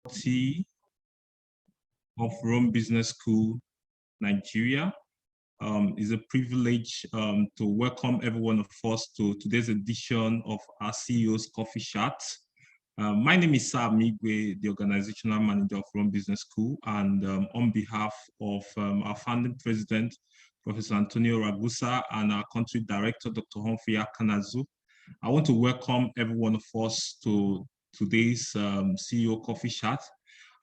faculty of Rome Business School, Nigeria. It's a privilege to welcome every one of us to today's edition of our CEO's Coffee Chat. My name is Sam Migwe, the organizational manager of Rome Business School, and on behalf of our founding president, Professor Antonio Ragusa, and our country director, Dr. Humphrey Akanazu, I want to welcome every one of us to today's CEO Coffee Chat.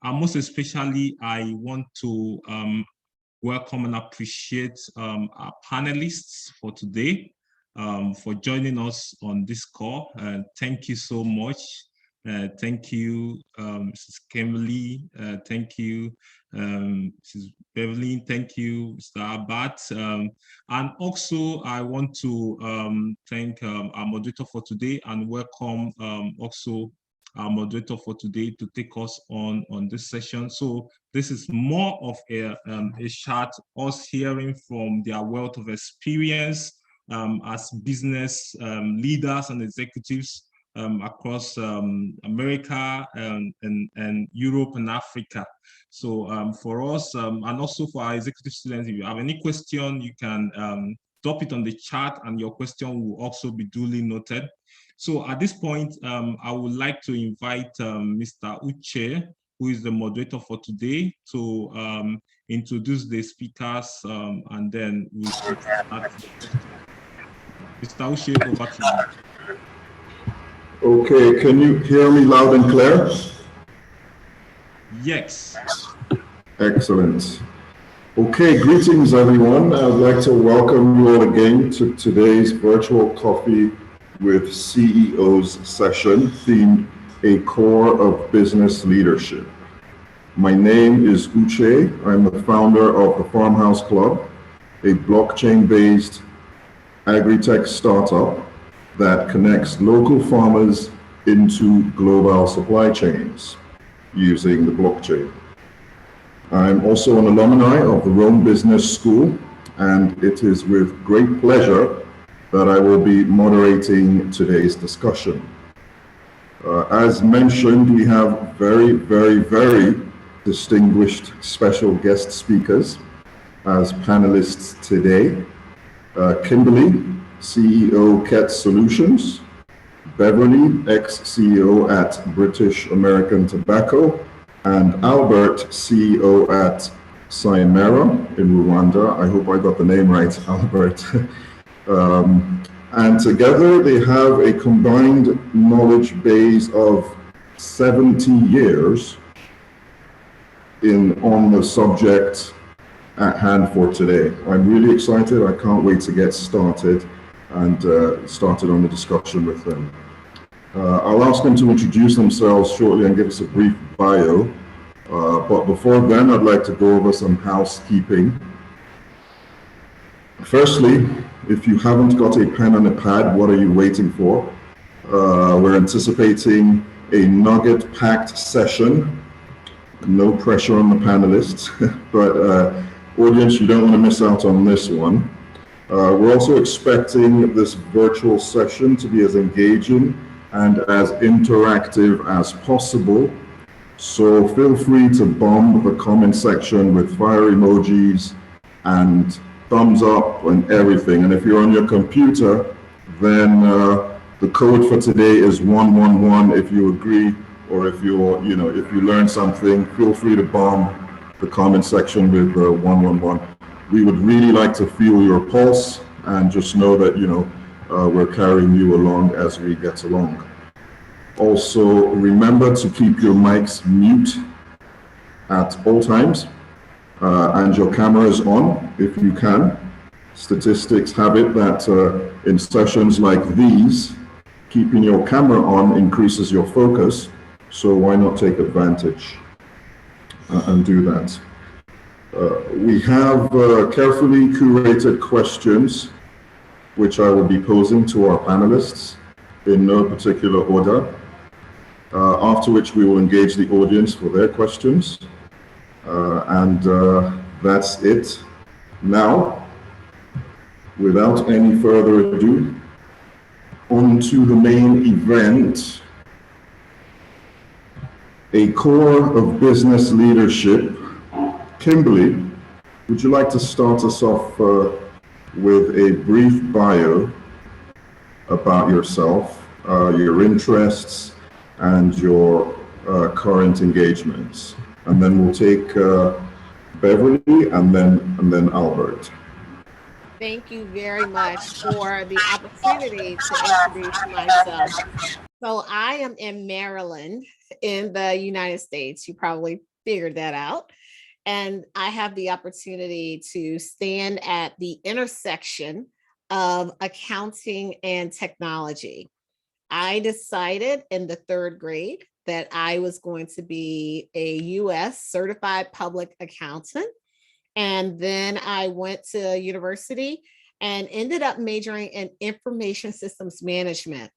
And most especially, I want to welcome and appreciate our panelists for today for joining us on this call. Thank you so much. Thank you, Mrs. Kimberly. Thank you, Mrs. Beverly. Thank you, Mr. Abad. And also, I want to thank our moderator for today and welcome also our moderator for today to take us on this session. So this is more of a chat, us hearing from their wealth of experience as business leaders and executives across America and Europe and Africa. So for us, and also for our executive students, if you have any question, you can drop it on the chat and your question will also be duly noted. So at this point, I would like to invite Mr. Uche, who is the moderator for today, to introduce the speakers and then we'll start. Mr. Uche, over to you. Okay, can you hear me loud and clear? Yes. Excellent. Okay, greetings everyone. I'd like to welcome you all again to today's virtual coffee with CEOs session themed A Core of Business Leadership. My name is Uche. I'm the founder of the Farmhouse Club, a blockchain-based agri-tech startup that connects local farmers into global supply chains using the blockchain. I'm also an alumni of the Rome Business School, and it is with great pleasure that I will be moderating today's discussion. As mentioned, we have very distinguished special guest speakers as panelists today. Kimberly, CEO Ket Solutions, Beverly, ex-CEO at British American Tobacco, and Albert, CEO at Saimera in Rwanda. I hope I got the name right, Albert. And together they have a combined knowledge base of 70 years on the subject at hand for today. I'm really excited. I can't wait to get started and started on the discussion with them. I'll ask them to introduce themselves shortly and give us a brief bio. But before then, I'd like to go over some housekeeping. Firstly, if you haven't got a pen and a pad, what are you waiting for? We're anticipating a nugget-packed session. No pressure on the panelists, but audience, you don't want to miss out on this one. We're also expecting this virtual session to be as engaging and as interactive as possible. So feel free to bomb the comment section with fire emojis and thumbs up and everything. And if you're on your computer, then the code for today is 111. If you agree, or if if you learn something, feel free to bomb the comment section with 111. We would really like to feel your pulse and just know that we're carrying you along as we get along. Also, remember to keep your mics mute at all times and your cameras on if you can. Statistics have it that in sessions like these, keeping your camera on increases your focus, so why not take advantage and do that. We have carefully curated questions which I will be posing to our panelists in no particular order, after which we will engage the audience for their questions. And that's it. Now, without any further ado, on to the main event. a core of business leadership. Kimberly, would you like to start us off with a brief bio about yourself, your interests, and your current engagements? And then we'll take Beverly and then Albert. Thank you very much for the opportunity to introduce myself. So I am in Maryland in the United States. You probably figured that out. And I have the opportunity to stand at the intersection of accounting and technology. I decided in the third grade that I was going to be a US certified public accountant. And then I went to university and ended up majoring in information systems management.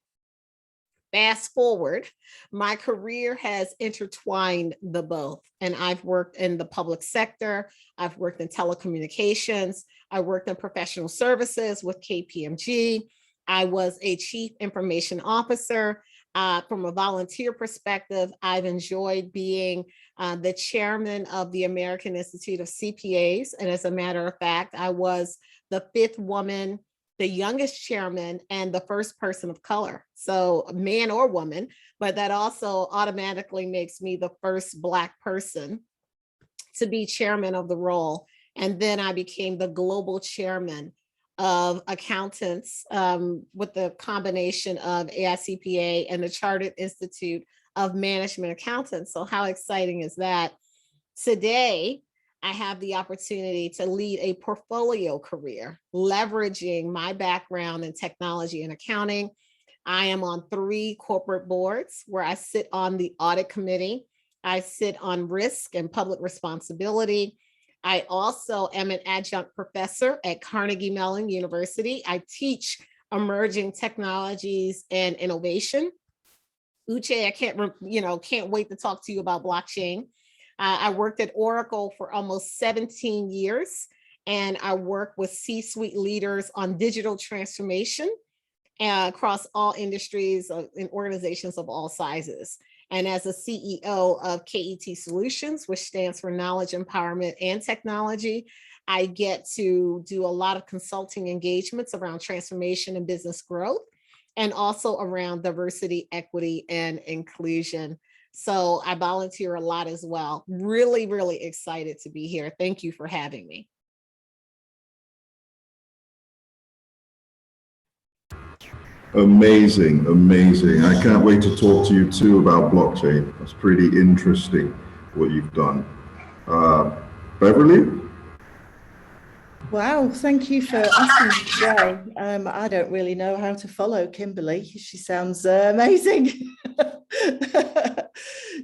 Fast forward, my career has intertwined the both. And I've worked in the public sector, I've worked in telecommunications, I worked in professional services with KPMG. I was a chief information officer. From a volunteer perspective, I've enjoyed being the chairman of the American Institute of CPAs. And as a matter of fact, I was the 5th woman, the youngest chairman, and the first person of color. So man or woman, but that also automatically makes me the first Black person to be chairman of the role. And then I became the global chairman of accountants with the combination of AICPA and the Chartered Institute of Management Accountants. So how exciting is that? Today, I have the opportunity to lead a portfolio career, leveraging my background in technology and accounting. I am on 3 corporate boards where I sit on the audit committee. I sit on risk and public responsibility. I also am an adjunct professor at Carnegie Mellon University. I teach emerging technologies and innovation. Uche, I can't wait to talk to you about blockchain. I worked at Oracle for almost 17 years, and I work with C-suite leaders on digital transformation across all industries and organizations of all sizes. And as a CEO of KET Solutions, which stands for Knowledge Empowerment and Technology, I get to do a lot of consulting engagements around transformation and business growth, and also around diversity, equity, and inclusion. So I volunteer a lot as well. Really, really excited to be here. Thank you for having me. Amazing, amazing. I can't wait to talk to you too about blockchain. That's pretty interesting what you've done. Beverly? Wow, thank you for asking me today. I don't really know how to follow Kimberly. She sounds amazing.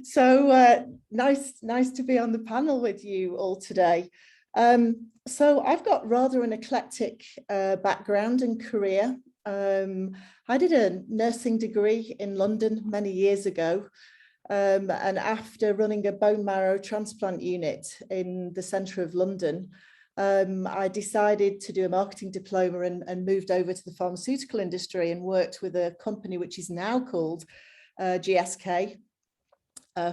So nice to be on the panel with you all today. So I've got rather an eclectic background and career. I did a nursing degree in London many years ago. And after running a bone marrow transplant unit in the centre of London, I decided to do a marketing diploma and moved over to the pharmaceutical industry and worked with a company which is now called GSK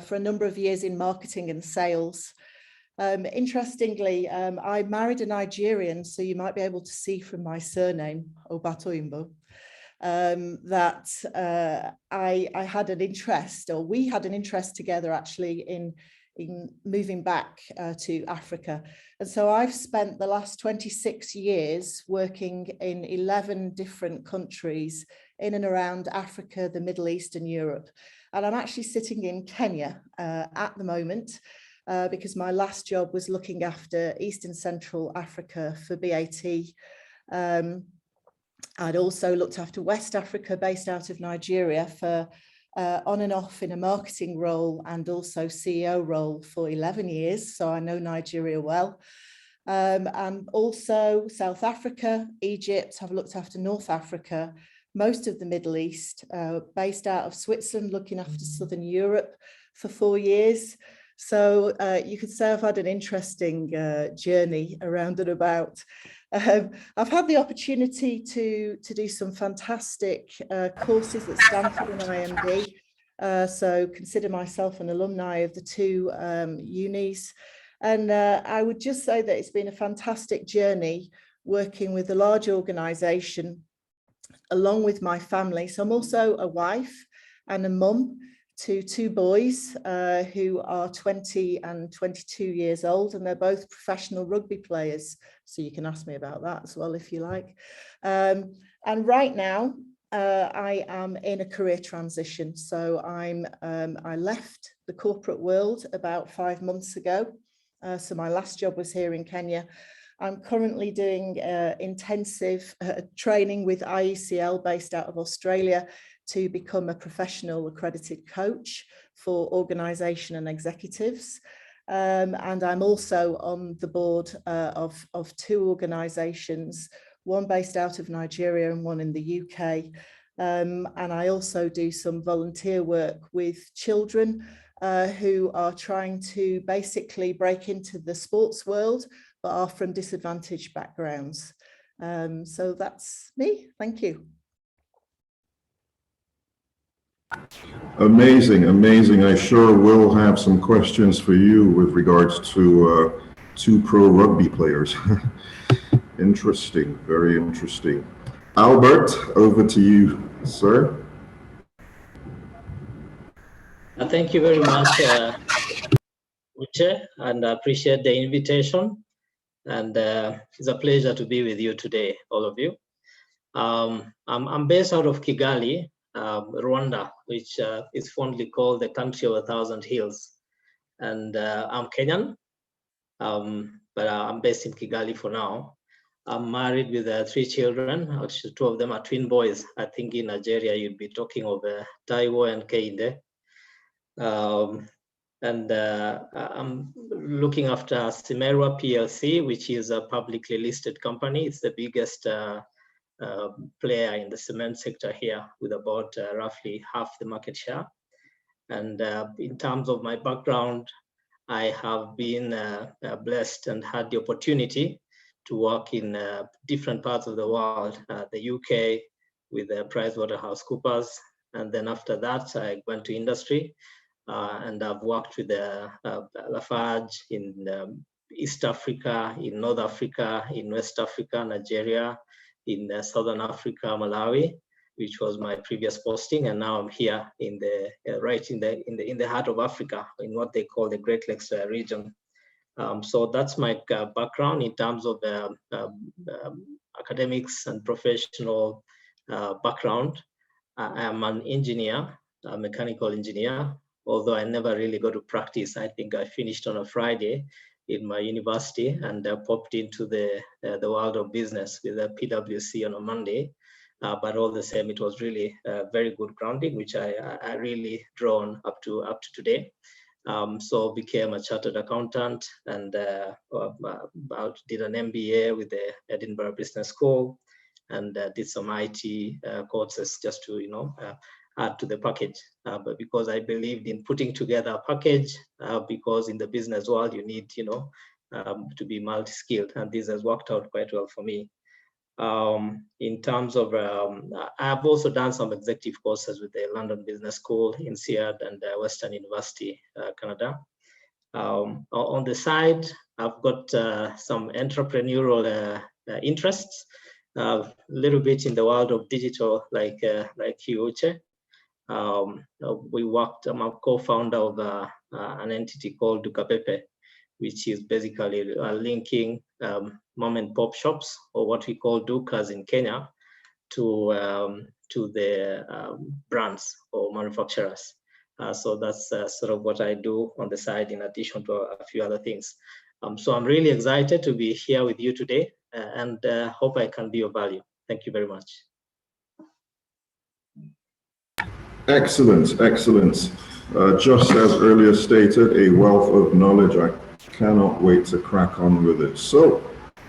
for a number of years in marketing and sales. Interestingly, I married a Nigerian, so you might be able to see from my surname, Obatoyimbo, that I had an interest, or we had an interest together actually in moving back to Africa. And so I've spent the last 26 years working in 11 different countries in and around Africa, the Middle East and Europe. And I'm actually sitting in Kenya at the moment because my last job was looking after East and Central Africa for BAT. I'd also looked after West Africa based out of Nigeria for on and off in a marketing role and also CEO role for 11 years. So I know Nigeria well. And also South Africa, Egypt, I've looked after North Africa, most of the Middle East, based out of Switzerland, looking after Southern Europe for 4 years. So you could say I've had an interesting journey around and about. I've had the opportunity to do some fantastic courses at Stanford and IMD. So consider myself an alumni of the two unis. And I would just say that it's been a fantastic journey working with a large organisation along with my family. So I'm also a wife and a mum to two boys who are 20 and 22 years old, and they're both professional rugby players. So you can ask me about that as well if you like. And right now, I am in a career transition. So I left the corporate world about 5 months ago. So my last job was here in Kenya. I'm currently doing intensive training with IECL based out of Australia to become a professional accredited coach for organisation and executives. And I'm also on the board of two organisations, one based out of Nigeria and one in the UK. And I also do some volunteer work with children who are trying to basically break into the sports world, but are from disadvantaged backgrounds. So that's me. Thank you. Amazing, amazing. I sure will have some questions for you with regards to two pro rugby players. Interesting, very interesting. Albert, over to you, sir. Thank you very much, Uche, and I appreciate the invitation. And it's a pleasure to be with you today, all of you. I'm based out of Kigali, Rwanda, which is fondly called the country of 1,000 hills. And I'm Kenyan, but I'm based in Kigali for now. I'm married with 3 children. Actually, 2 of them are twin boys. I think in Nigeria, you'd be talking of Taiwo and Keinde. And I'm looking after Simerwa PLC, which is a publicly listed company. It's the biggest player in the cement sector here, with about roughly half the market share. And in terms of my background, I have been blessed and had the opportunity to work in different parts of the world, the UK with PricewaterhouseCoopers. And then after that, I went to industry. And I've worked with Lafarge in East Africa, in North Africa, in West Africa, Nigeria, in Southern Africa, Malawi, which was my previous posting, and now I'm here in the right in the heart of Africa, in what they call the Great Lakes region. So that's my background in terms of academics and professional background. I am an engineer, a mechanical engineer. Although I never really got to practice. I think I finished on a Friday in my university and popped into the world of business with a PwC on a Monday. But all the same, it was really very good grounding, which I really drawn up to today. So became a chartered accountant and did an MBA with the Edinburgh Business School, and did some IT courses just to add to the package, but because I believed in putting together a package, because in the business world you need, to be multi-skilled, and this has worked out quite well for me. In terms of, I've also done some executive courses with the London Business School, INSEAD, and Western University, Canada. On the side, I've got some entrepreneurial interests, a little bit in the world of digital, like you, Uche. We worked, I'm a co-founder of an entity called Dukapepe, which is basically linking mom and pop shops, or what we call dukas in Kenya, to the brands or manufacturers. So that's sort of what I do on the side, in addition to a few other things. So I'm really excited to be here with you today, and hope I can be of value. Thank you very much. Excellent, excellent. Just as earlier stated, a wealth of knowledge. I cannot wait to crack on with it. So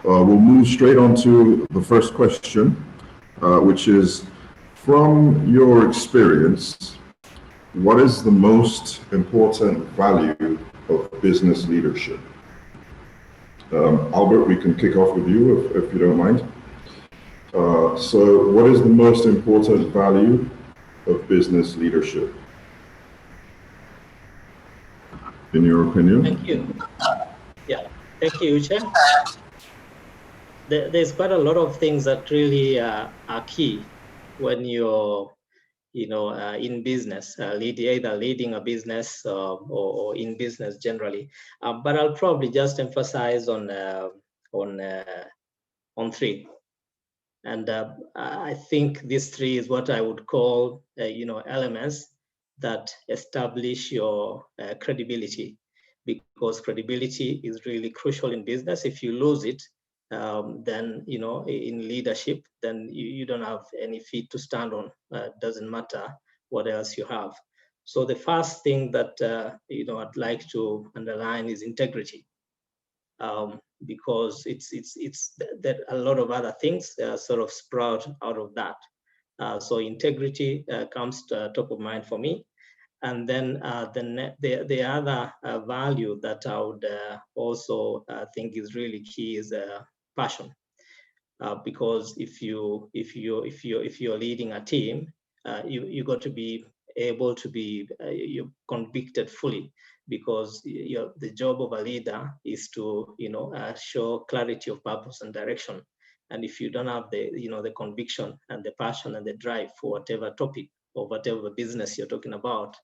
we'll move straight on to the first question, which is, from your experience, what is the most important value of business leadership? Albert, we can kick off with you if you don't mind. So what is the most important value of business leadership? in your opinion? Thank you. Yeah, thank you, Uche. There's quite a lot of things that really are key when you're, in business, either leading a business or in business generally. But I'll probably just emphasize on three. And I think these three is what I would call, elements that establish your credibility, because credibility is really crucial in business. If you lose it, then, in leadership, then you don't have any feet to stand on. Doesn't matter what else you have. So the first thing that, I'd like to underline is integrity. Because it's that a lot of other things sort of sprout out of that. So integrity comes to top of mind for me. And then the other value that I would also think is really key is passion. Because if you're leading a team, you got to be able to be you're convicted fully, because the job of a leader is to show clarity of purpose and direction. And if you don't have the conviction and the passion and the drive for whatever topic or whatever business you're talking about,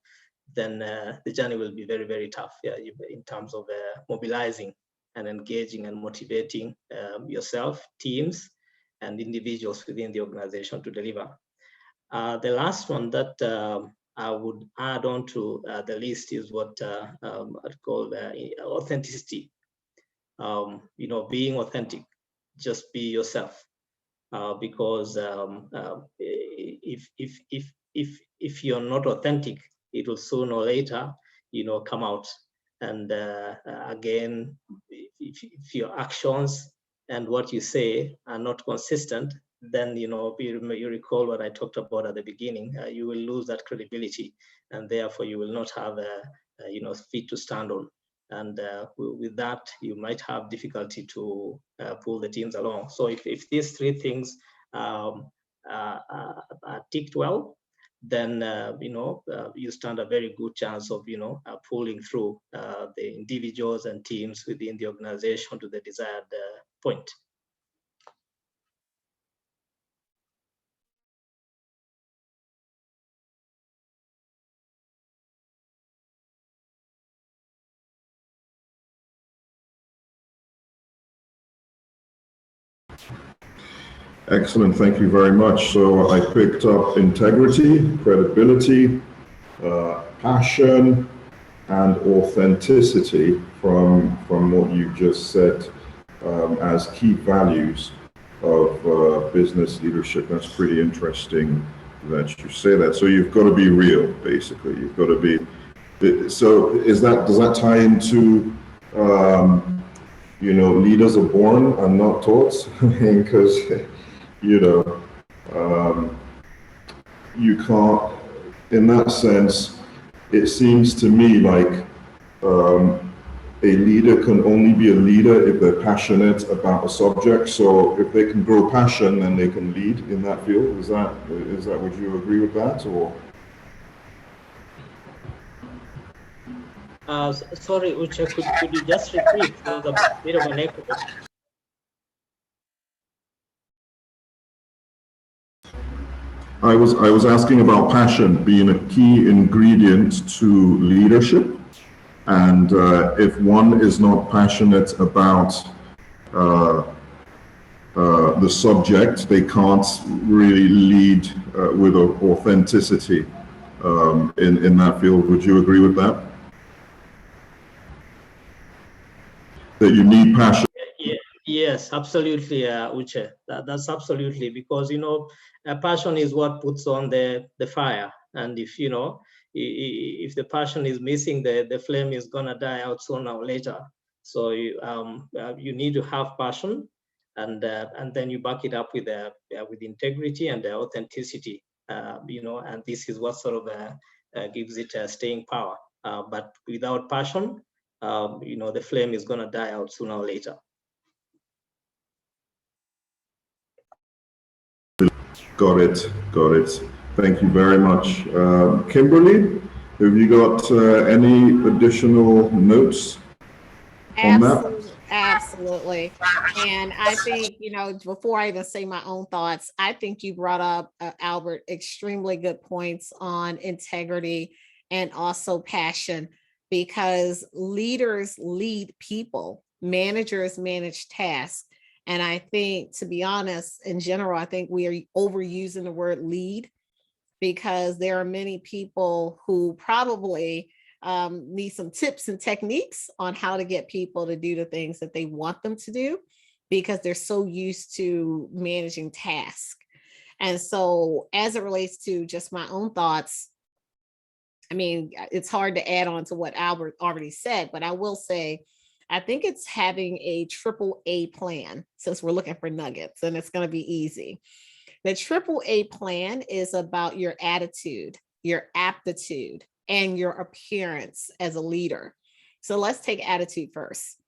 then the journey will be very, very tough, in terms of mobilizing and engaging and motivating yourself, teams, and individuals within the organization to deliver. The last one that I would add on to the list is what I'd call authenticity. Being authentic, just be yourself. Because if you're not authentic, it will sooner or later, come out. And again, if your actions and what you say are not consistent, then you recall what I talked about at the beginning. You will lose that credibility, and therefore you will not have feet to stand on. And with that, you might have difficulty to pull the teams along. So if these three things are ticked well, then you stand a very good chance of pulling through the individuals and teams within the organization to the desired point. Excellent, thank you very much. So I picked up integrity, credibility, passion, and authenticity from what you just said as key values of business leadership. That's pretty interesting that you say that. So you've got to be real, basically. You've got to be. So does that tie into leaders are born and not taught? Because you can't, in that sense, it seems to me like a leader can only be a leader if they're passionate about a subject. So if they can grow passion, then they can lead in that field. Is that would you agree with that, or? Sorry, Uche, could you just repeat? There was a bit of an echo. I was asking about passion being a key ingredient to leadership, and if one is not passionate about the subject, they can't really lead with authenticity in that field. Would you agree with that? That you need passion. Yes, absolutely, Uche. That's absolutely, because passion is what puts on the fire, and if the passion is missing, the flame is gonna die out sooner or later. So you need to have passion, and then you back it up with integrity and authenticity. And this is what sort of gives it staying power. But without passion, the flame is gonna die out sooner or later. Got it. Thank you very much. Kimberly, Have you got any additional notes on that? Absolutely. And I think, before I even say my own thoughts, I think you brought up, Albert, extremely good points on integrity and also passion, because leaders lead people, managers manage tasks. And I think, to be honest, in general, I think we are overusing the word lead, because there are many people who probably need some tips and techniques on how to get people to do the things that they want them to do, because they're so used to managing tasks. And so, as it relates to just my own thoughts, I mean, it's hard to add on to what Albert already said, but I will say, I think it's having a AAA plan, since we're looking for nuggets, and it's going to be easy. The AAA plan is about your attitude, your aptitude, and your appearance as a leader. So let's take attitude first.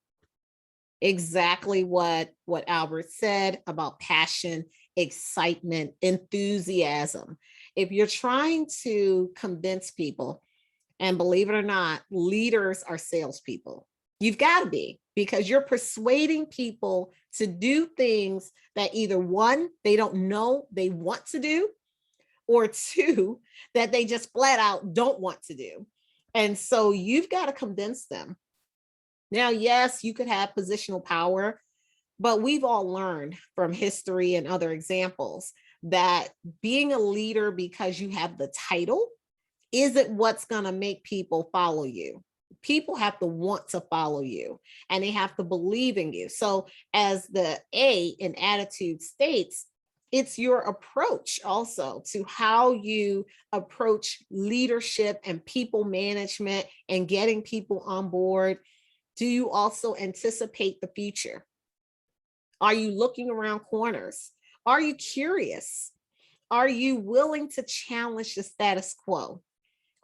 Exactly what Albert said about passion, excitement, enthusiasm. If you're trying to convince people, and believe it or not, leaders are salespeople. You've got to be, because you're persuading people to do things that either one, they don't know they want to do, or two, that they just flat out don't want to do. And so you've got to convince them. Now, yes, you could have positional power, but we've all learned from history and other examples that being a leader because you have the title isn't what's going to make people follow you. People have to want to follow you, and they have to believe in you. So as the A in attitude states, it's your approach also to how you approach leadership and people management and getting people on board. Do you also anticipate the future? Are you looking around corners? Are you curious? Are you willing to challenge the status quo?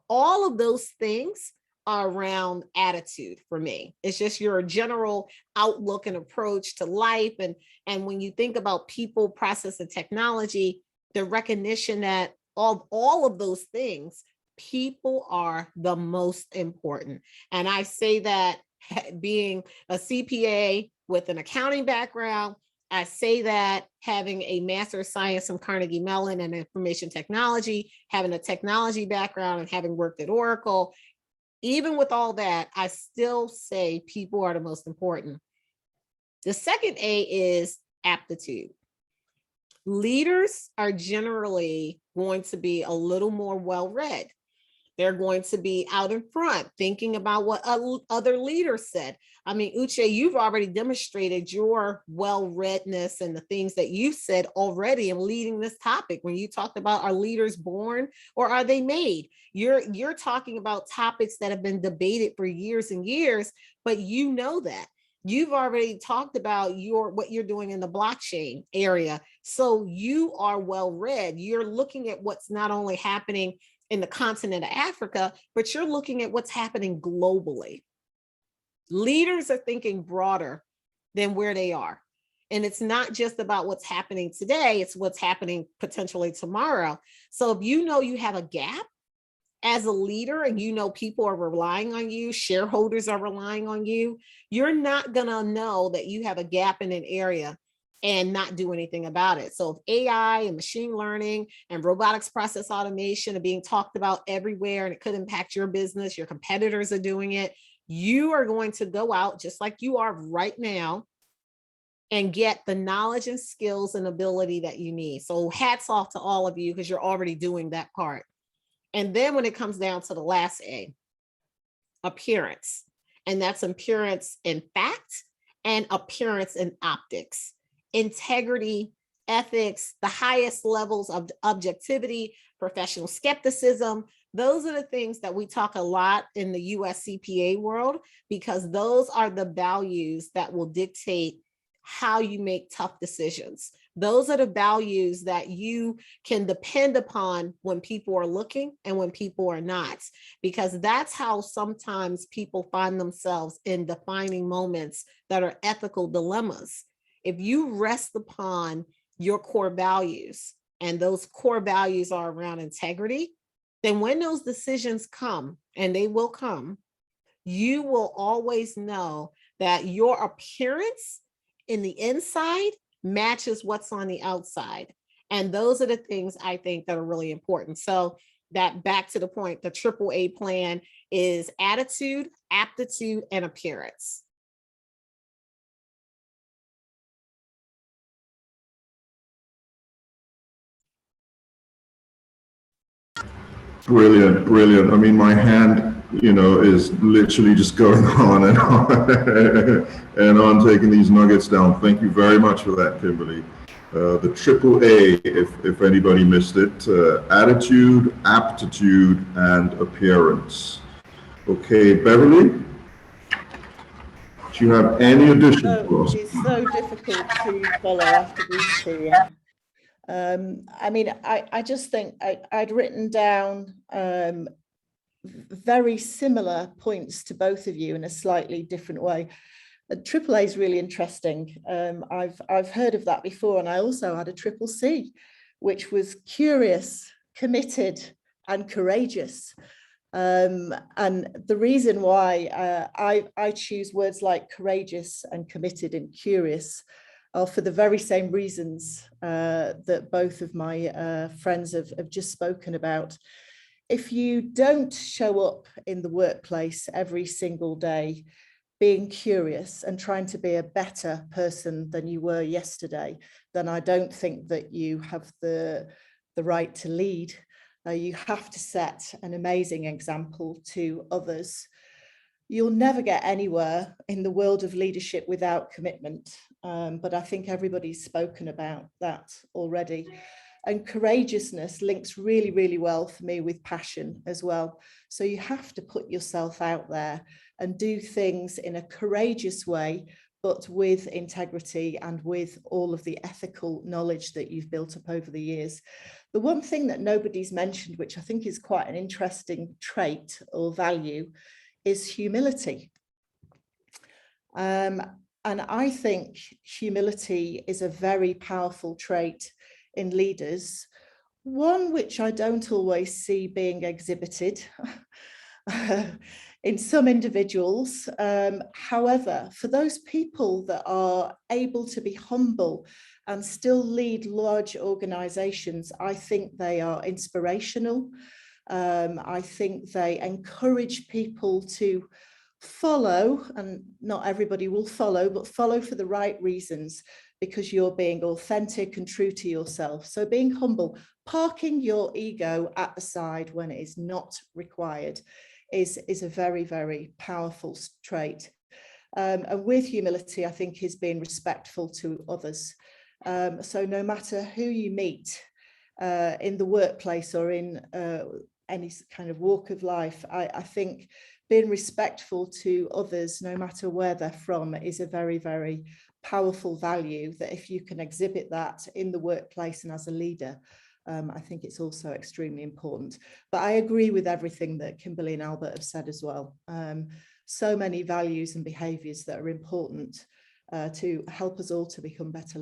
All of those things are around attitude for me. It's just your general outlook and approach to life. And when you think about people, process, and technology, the recognition that all of those things, people are the most important. And I say that being a CPA with an accounting background, I say that having a Master of Science from Carnegie Mellon and information technology, having a technology background, and having worked at Oracle. Even with all that, I still say people are the most important. The second A is aptitude. Leaders are generally going to be a little more well-read. They're going to be out in front, thinking about what other leaders said. I mean, Uche, you've already demonstrated your well-readness and the things that you said already in leading this topic. When you talked about, are leaders born or are they made? You're talking about topics that have been debated for years and years, but you know that. You've already talked about what you're doing in the blockchain area. So you are well-read. You're looking at what's not only happening in the continent of Africa, but you're looking at what's happening globally. Leaders are thinking broader than where they are. And it's not just about what's happening today, it's what's happening potentially tomorrow. So if you know you have a gap as a leader and you know people are relying on you, shareholders are relying on you, you're not gonna know that you have a gap in an area and not do anything about it. So if AI and machine learning and robotics process automation are being talked about everywhere and it could impact your business, your competitors are doing it, you are going to go out just like you are right now and get the knowledge and skills and ability that you need. So hats off to all of you because you're already doing that part. And then when it comes down to the last A, appearance, and that's appearance in fact and appearance in optics. Integrity, ethics, the highest levels of objectivity, professional skepticism. Those are the things that we talk a lot in the US CPA world, because those are the values that will dictate how you make tough decisions. Those are the values that you can depend upon when people are looking and when people are not, because that's how sometimes people find themselves in defining moments that are ethical dilemmas. If you rest upon your core values, and those core values are around integrity, then when those decisions come, and they will come, you will always know that your appearance in the inside matches what's on the outside. And those are the things I think that are really important. So that, back to the point, the AAA plan is attitude, aptitude, and appearance. Brilliant, brilliant. I mean, my hand, is literally just going on and on and on, taking these nuggets down. Thank you very much for that, Kimberly. The AAA, if anybody missed it, attitude, aptitude, and appearance. Okay, Beverly, do you have any additional thoughts? It's so difficult to follow after these two. Yeah. I mean, I just think I'd written down very similar points to both of you in a slightly different way. AAA is really interesting. I've heard of that before, and I also had a CCC, which was curious, committed, and courageous. And the reason why I choose words like courageous and committed and curious are for the very same reasons that both of my friends have just spoken about. If you don't show up in the workplace every single day, being curious and trying to be a better person than you were yesterday, then I don't think that you have the right to lead. You have to set an amazing example to others. You'll never get anywhere in the world of leadership without commitment, but I think everybody's spoken about that already. And courageousness links really, really well for me with passion as well. So you have to put yourself out there and do things in a courageous way, but with integrity and with all of the ethical knowledge that you've built up over the years. The one thing that nobody's mentioned, which I think is quite an interesting trait or value, is humility. And I think humility is a very powerful trait in leaders, one which I don't always see being exhibited in some individuals. However, for those people that are able to be humble and still lead large organizations, I think they are inspirational. I think they encourage people to follow, and not everybody will follow, but follow for the right reasons, because you're being authentic and true to yourself. So being humble, parking your ego at the side when it is not required is a very, very powerful trait. And with humility, I think, is being respectful to others. So no matter who you meet in the workplace or in any kind of walk of life, I think being respectful to others, no matter where they're from, is a very, very powerful value that if you can exhibit that in the workplace and as a leader, I think it's also extremely important. But I agree with everything that Kimberly and Albert have said as well. So many values and behaviours that are important to help us all to become better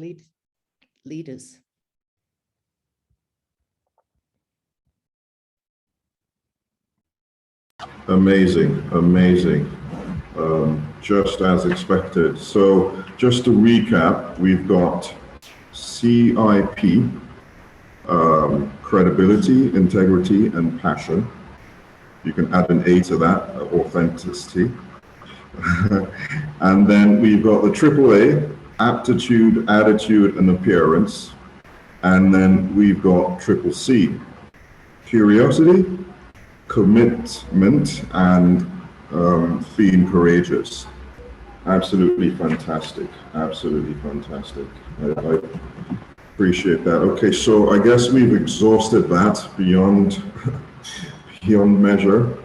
leaders. Amazing, amazing. Just as expected. So just to recap, we've got CIP, credibility, integrity, and passion. You can add an A to that, authenticity. And then we've got the AAA, aptitude, attitude, and appearance. And then we've got CCC, curiosity, commitment, and being courageous. Absolutely fantastic. Absolutely fantastic. I appreciate that. Okay, so I guess we've exhausted that beyond measure.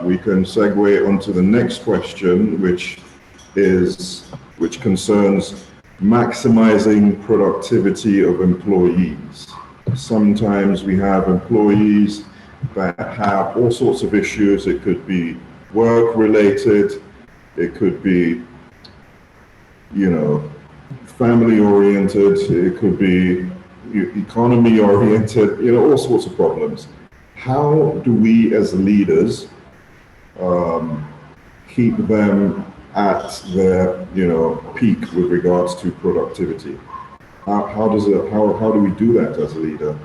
We can segue onto the next question, which concerns maximizing productivity of employees. Sometimes we have employees that have all sorts of issues. It could be work related, it could be, family oriented, it could be economy oriented, all sorts of problems. how do we as leaders keep them at their, peak with regards to productivity? How do we do that as a leader?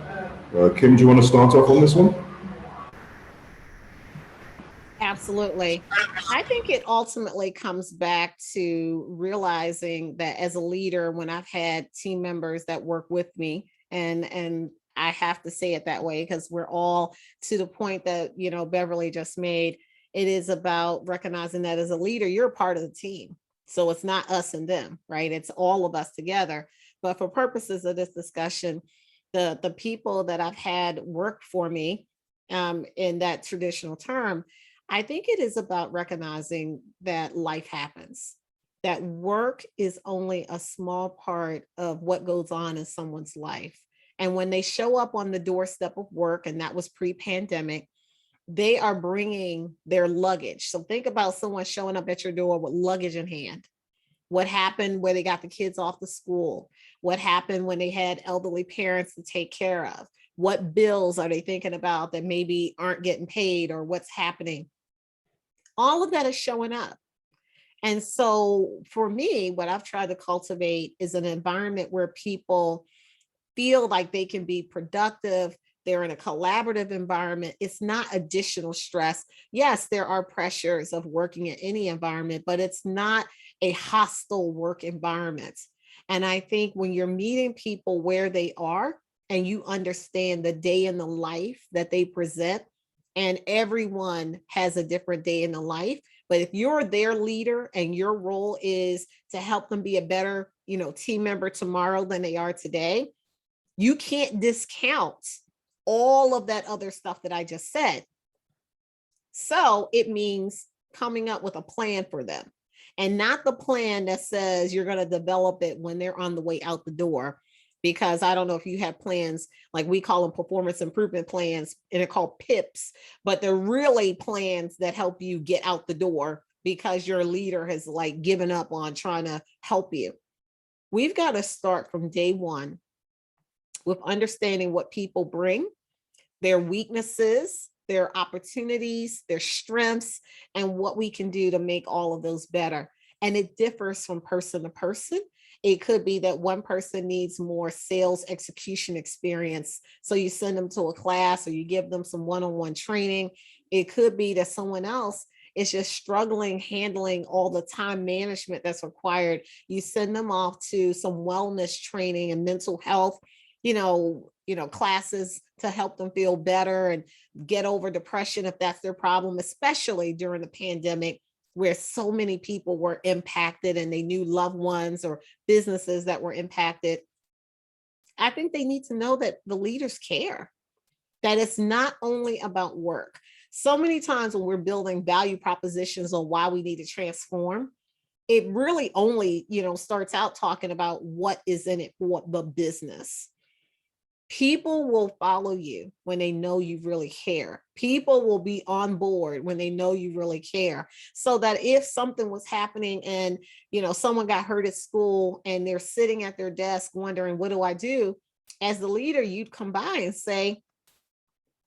Kim, do you want to start off on this one? Absolutely. I think it ultimately comes back to realizing that as a leader, when I've had team members that work with me, and I have to say it that way because we're all to the point that, Beverly just made, it is about recognizing that as a leader, you're a part of the team. So it's not us and them, right? It's all of us together. But for purposes of this discussion, the people that I've had work for me in that traditional term, I think it is about recognizing that life happens, that work is only a small part of what goes on in someone's life. And when they show up on the doorstep of work, and that was pre-pandemic, they are bringing their luggage. So think about someone showing up at your door with luggage in hand. What happened where they got the kids off to school? What happened when they had elderly parents to take care of? What bills are they thinking about that maybe aren't getting paid, or what's happening? All of that is showing up. And so for me, what I've tried to cultivate is an environment where people feel like they can be productive. They're in a collaborative environment. It's not additional stress. Yes, there are pressures of working in any environment, but it's not a hostile work environment. And I think when you're meeting people where they are and you understand the day in the life that they present, and everyone has a different day in the life, but if you're their leader and your role is to help them be a better, team member tomorrow than they are today, you can't discount all of that other stuff that I just said. So it means coming up with a plan for them, and not the plan that says you're going to develop it when they're on the way out the door. Because I don't know if you have plans, like we call them performance improvement plans, and they're called PIPs, but they're really plans that help you get out the door because your leader has given up on trying to help you. We've got to start from day one with understanding what people bring, their weaknesses, their opportunities, their strengths, and what we can do to make all of those better. And it differs from person to person. It could be that one person needs more sales execution experience, so you send them to a class or you give them some one-on-one training. It could be that someone else is just struggling handling all the time management that's required. You send them off to some wellness training and mental health, classes to help them feel better and get over depression if that's their problem, especially during the pandemic, where so many people were impacted and they knew loved ones or businesses that were impacted. I think they need to know that the leaders care, that it's not only about work. So many times when we're building value propositions on why we need to transform, it really only, starts out talking about what is in it for the business. People will follow you when they know you really care. People will be on board when they know you really care. So that if something was happening and, someone got hurt at school and they're sitting at their desk wondering, what do I do? As the leader, you'd come by and say,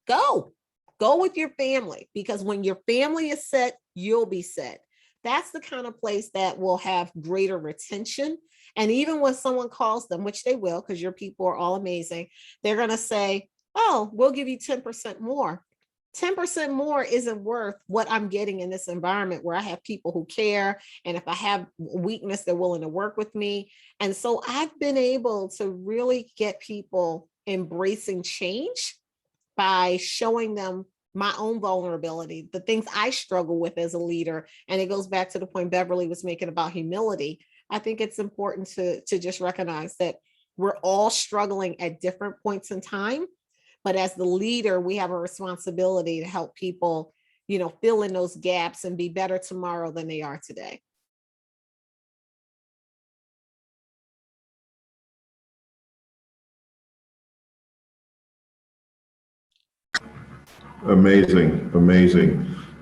go with your family, because when your family is set, you'll be set. That's the kind of place that will have greater retention. And even when someone calls them, which they will, because your people are all amazing, they're going to say, oh, we'll give you 10% more. 10% more isn't worth what I'm getting in this environment where I have people who care. And if I have weakness, they're willing to work with me. And so I've been able to really get people embracing change by showing them my own vulnerability, the things I struggle with as a leader. And it goes back to the point Beverly was making about humility. I think it's important to just recognize that we're all struggling at different points in time. But as the leader, we have a responsibility to help people, fill in those gaps and be better tomorrow than they are today. Amazing.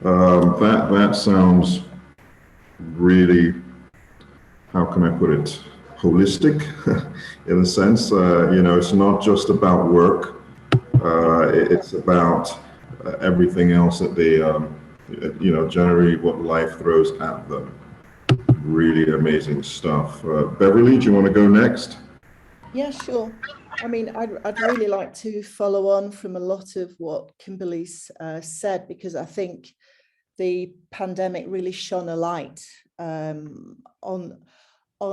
That sounds really, how can I put it, holistic in a sense. It's not just about work. It's about everything else that they, generally what life throws at them. Really amazing stuff. Beverly, do you want to go next? Yeah, sure. I mean, I'd really like to follow on from a lot of what Kimberly's said, because I think the pandemic really shone a light on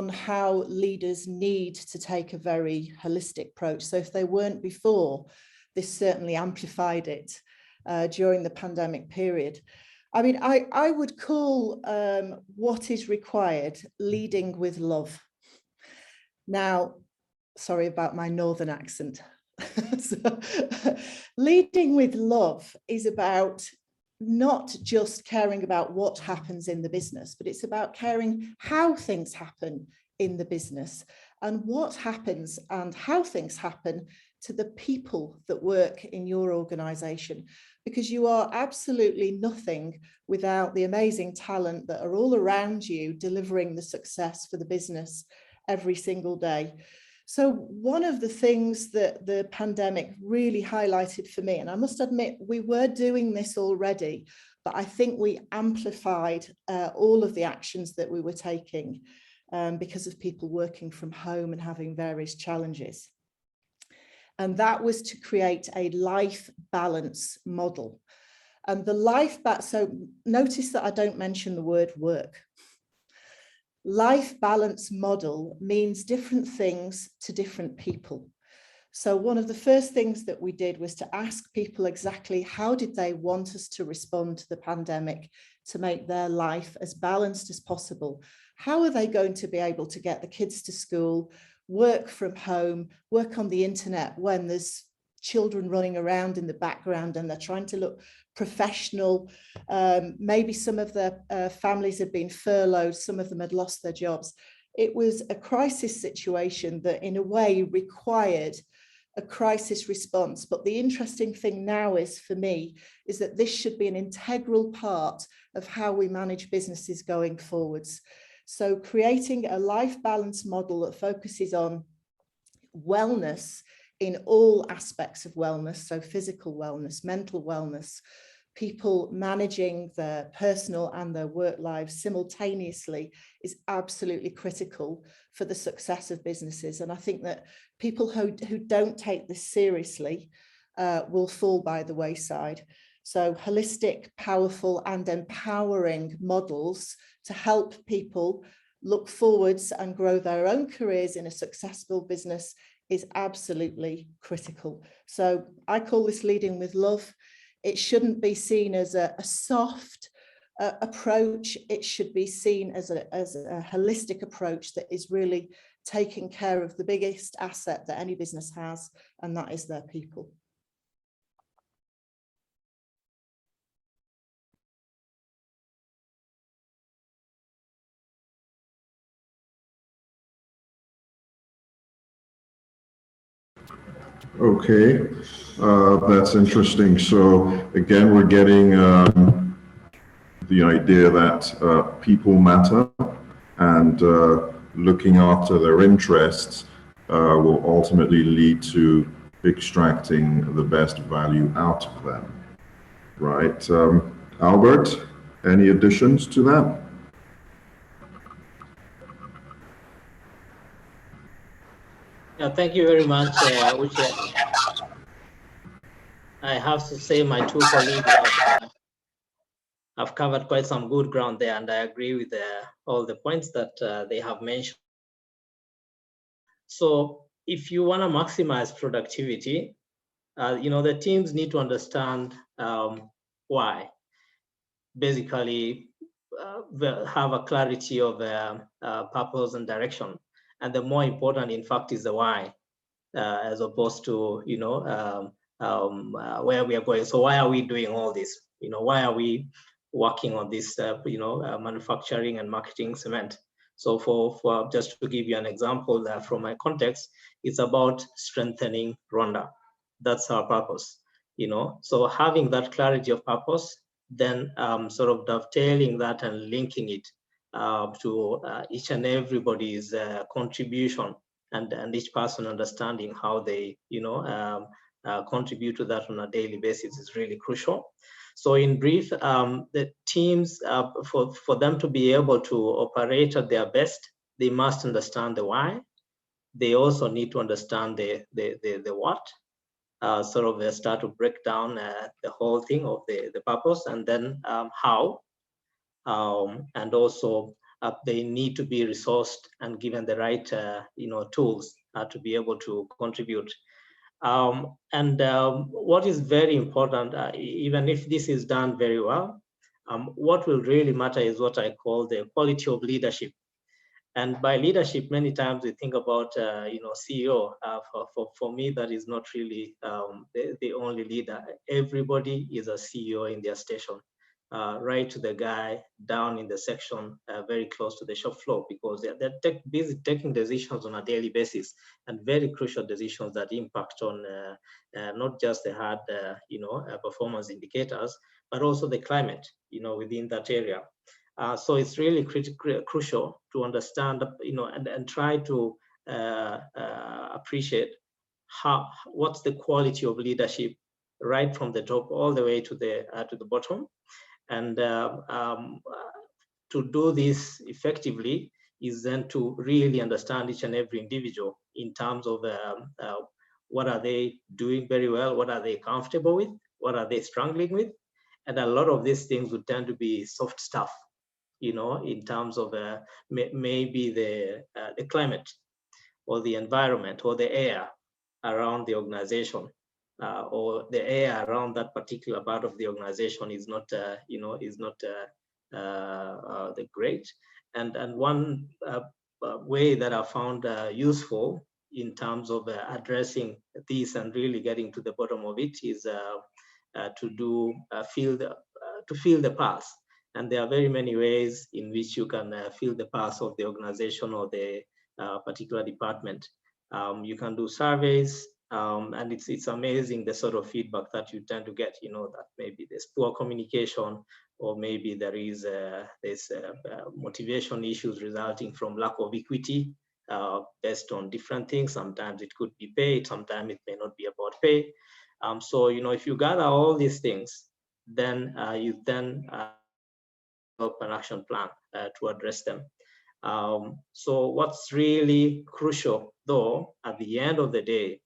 how leaders need to take a very holistic approach. So if they weren't before, this certainly amplified it during the pandemic period. I mean, I would call what is required leading with love. Now, sorry about my northern accent. So, leading with love is about not just caring about what happens in the business, but it's about caring how things happen in the business and what happens and how things happen to the people that work in your organization, because you are absolutely nothing without the amazing talent that are all around you delivering the success for the business every single day. So one of the things that the pandemic really highlighted for me, and I must admit we were doing this already, but I think we amplified all of the actions that we were taking because of people working from home and having various challenges. And that was to create a life balance model. And the life balance, so notice that I don't mention the word work. Life balance model means different things to different people. So one of the first things that we did was to ask people exactly how did they want us to respond to the pandemic to make their life as balanced as possible. How are they going to be able to get the kids to school, work from home, work on the internet when there's children running around in the background and they're trying to look professional. Maybe some of their families had been furloughed, some of them had lost their jobs. It was a crisis situation that in a way required a crisis response. But the interesting thing now is, for me, is that this should be an integral part of how we manage businesses going forwards. So creating a life balance model that focuses on wellness in all aspects of wellness, so physical wellness, mental wellness, people managing their personal and their work lives simultaneously is absolutely critical for the success of businesses. And I think that people who don't take this seriously will fall by the wayside. So holistic, powerful and empowering models to help people look forwards and grow their own careers in a successful business is absolutely critical. So I call this leading with love. It shouldn't be seen as a soft approach. It should be seen as a holistic approach that is really taking care of the biggest asset that any business has, and that is their people. Okay, that's interesting. So again, we're getting the idea that people matter, and looking after their interests will ultimately lead to extracting the best value out of them, right? Albert, any additions to that? Yeah, thank you very much, Uche. I have to say my two colleagues have covered quite some good ground there, and I agree with all the points that they have mentioned. So if you want to maximize productivity, the teams need to understand why. Basically, have a clarity of purpose and direction. And the more important, in fact, is the why, as opposed to, where we are going. So why are we doing all this? Why are we working on this, manufacturing and marketing cement? So for just to give you an example from my context, it's about strengthening Rwanda. That's our purpose, So having that clarity of purpose, then sort of dovetailing that and linking it to each and everybody's contribution, and each person understanding how they, contribute to that on a daily basis is really crucial. So in brief, the teams, for them to be able to operate at their best, they must understand the why. They also need to understand the what. Sort of they start to break down the whole thing of the purpose, and then how. And also they need to be resourced and given the right tools to be able to contribute. What is very important, even if this is done very well, what will really matter is what I call the quality of leadership. And by leadership, many times we think about, CEO. For me, that is not really the only leader. Everybody is a CEO in their station, right to the guy down in the section, very close to the shop floor, because they're busy taking decisions on a daily basis, and very crucial decisions that impact on not just the hard, performance indicators, but also the climate, within that area. So it's really crucial to understand, and try to appreciate what's the quality of leadership right from the top all the way to the bottom. And to do this effectively is then to really understand each and every individual in terms of what are they doing very well, what are they comfortable with, what are they struggling with. And a lot of these things would tend to be soft stuff, in terms of maybe the climate or the environment or the air around the organization, or the air around that particular part of the organization is not, the great. And one way that I found useful in terms of addressing this and really getting to the bottom of it is to feel the pulse. And there are very many ways in which you can feel the pulse of the organization or the particular department. You can do surveys, and it's amazing the sort of feedback that you tend to get, that maybe there's poor communication, or maybe there's motivation issues resulting from lack of equity based on different things. Sometimes it could be paid, sometimes it may not be about pay. So, if you gather all these things, then you then develop an action plan to address them. So what's really crucial, though, at the end of the day,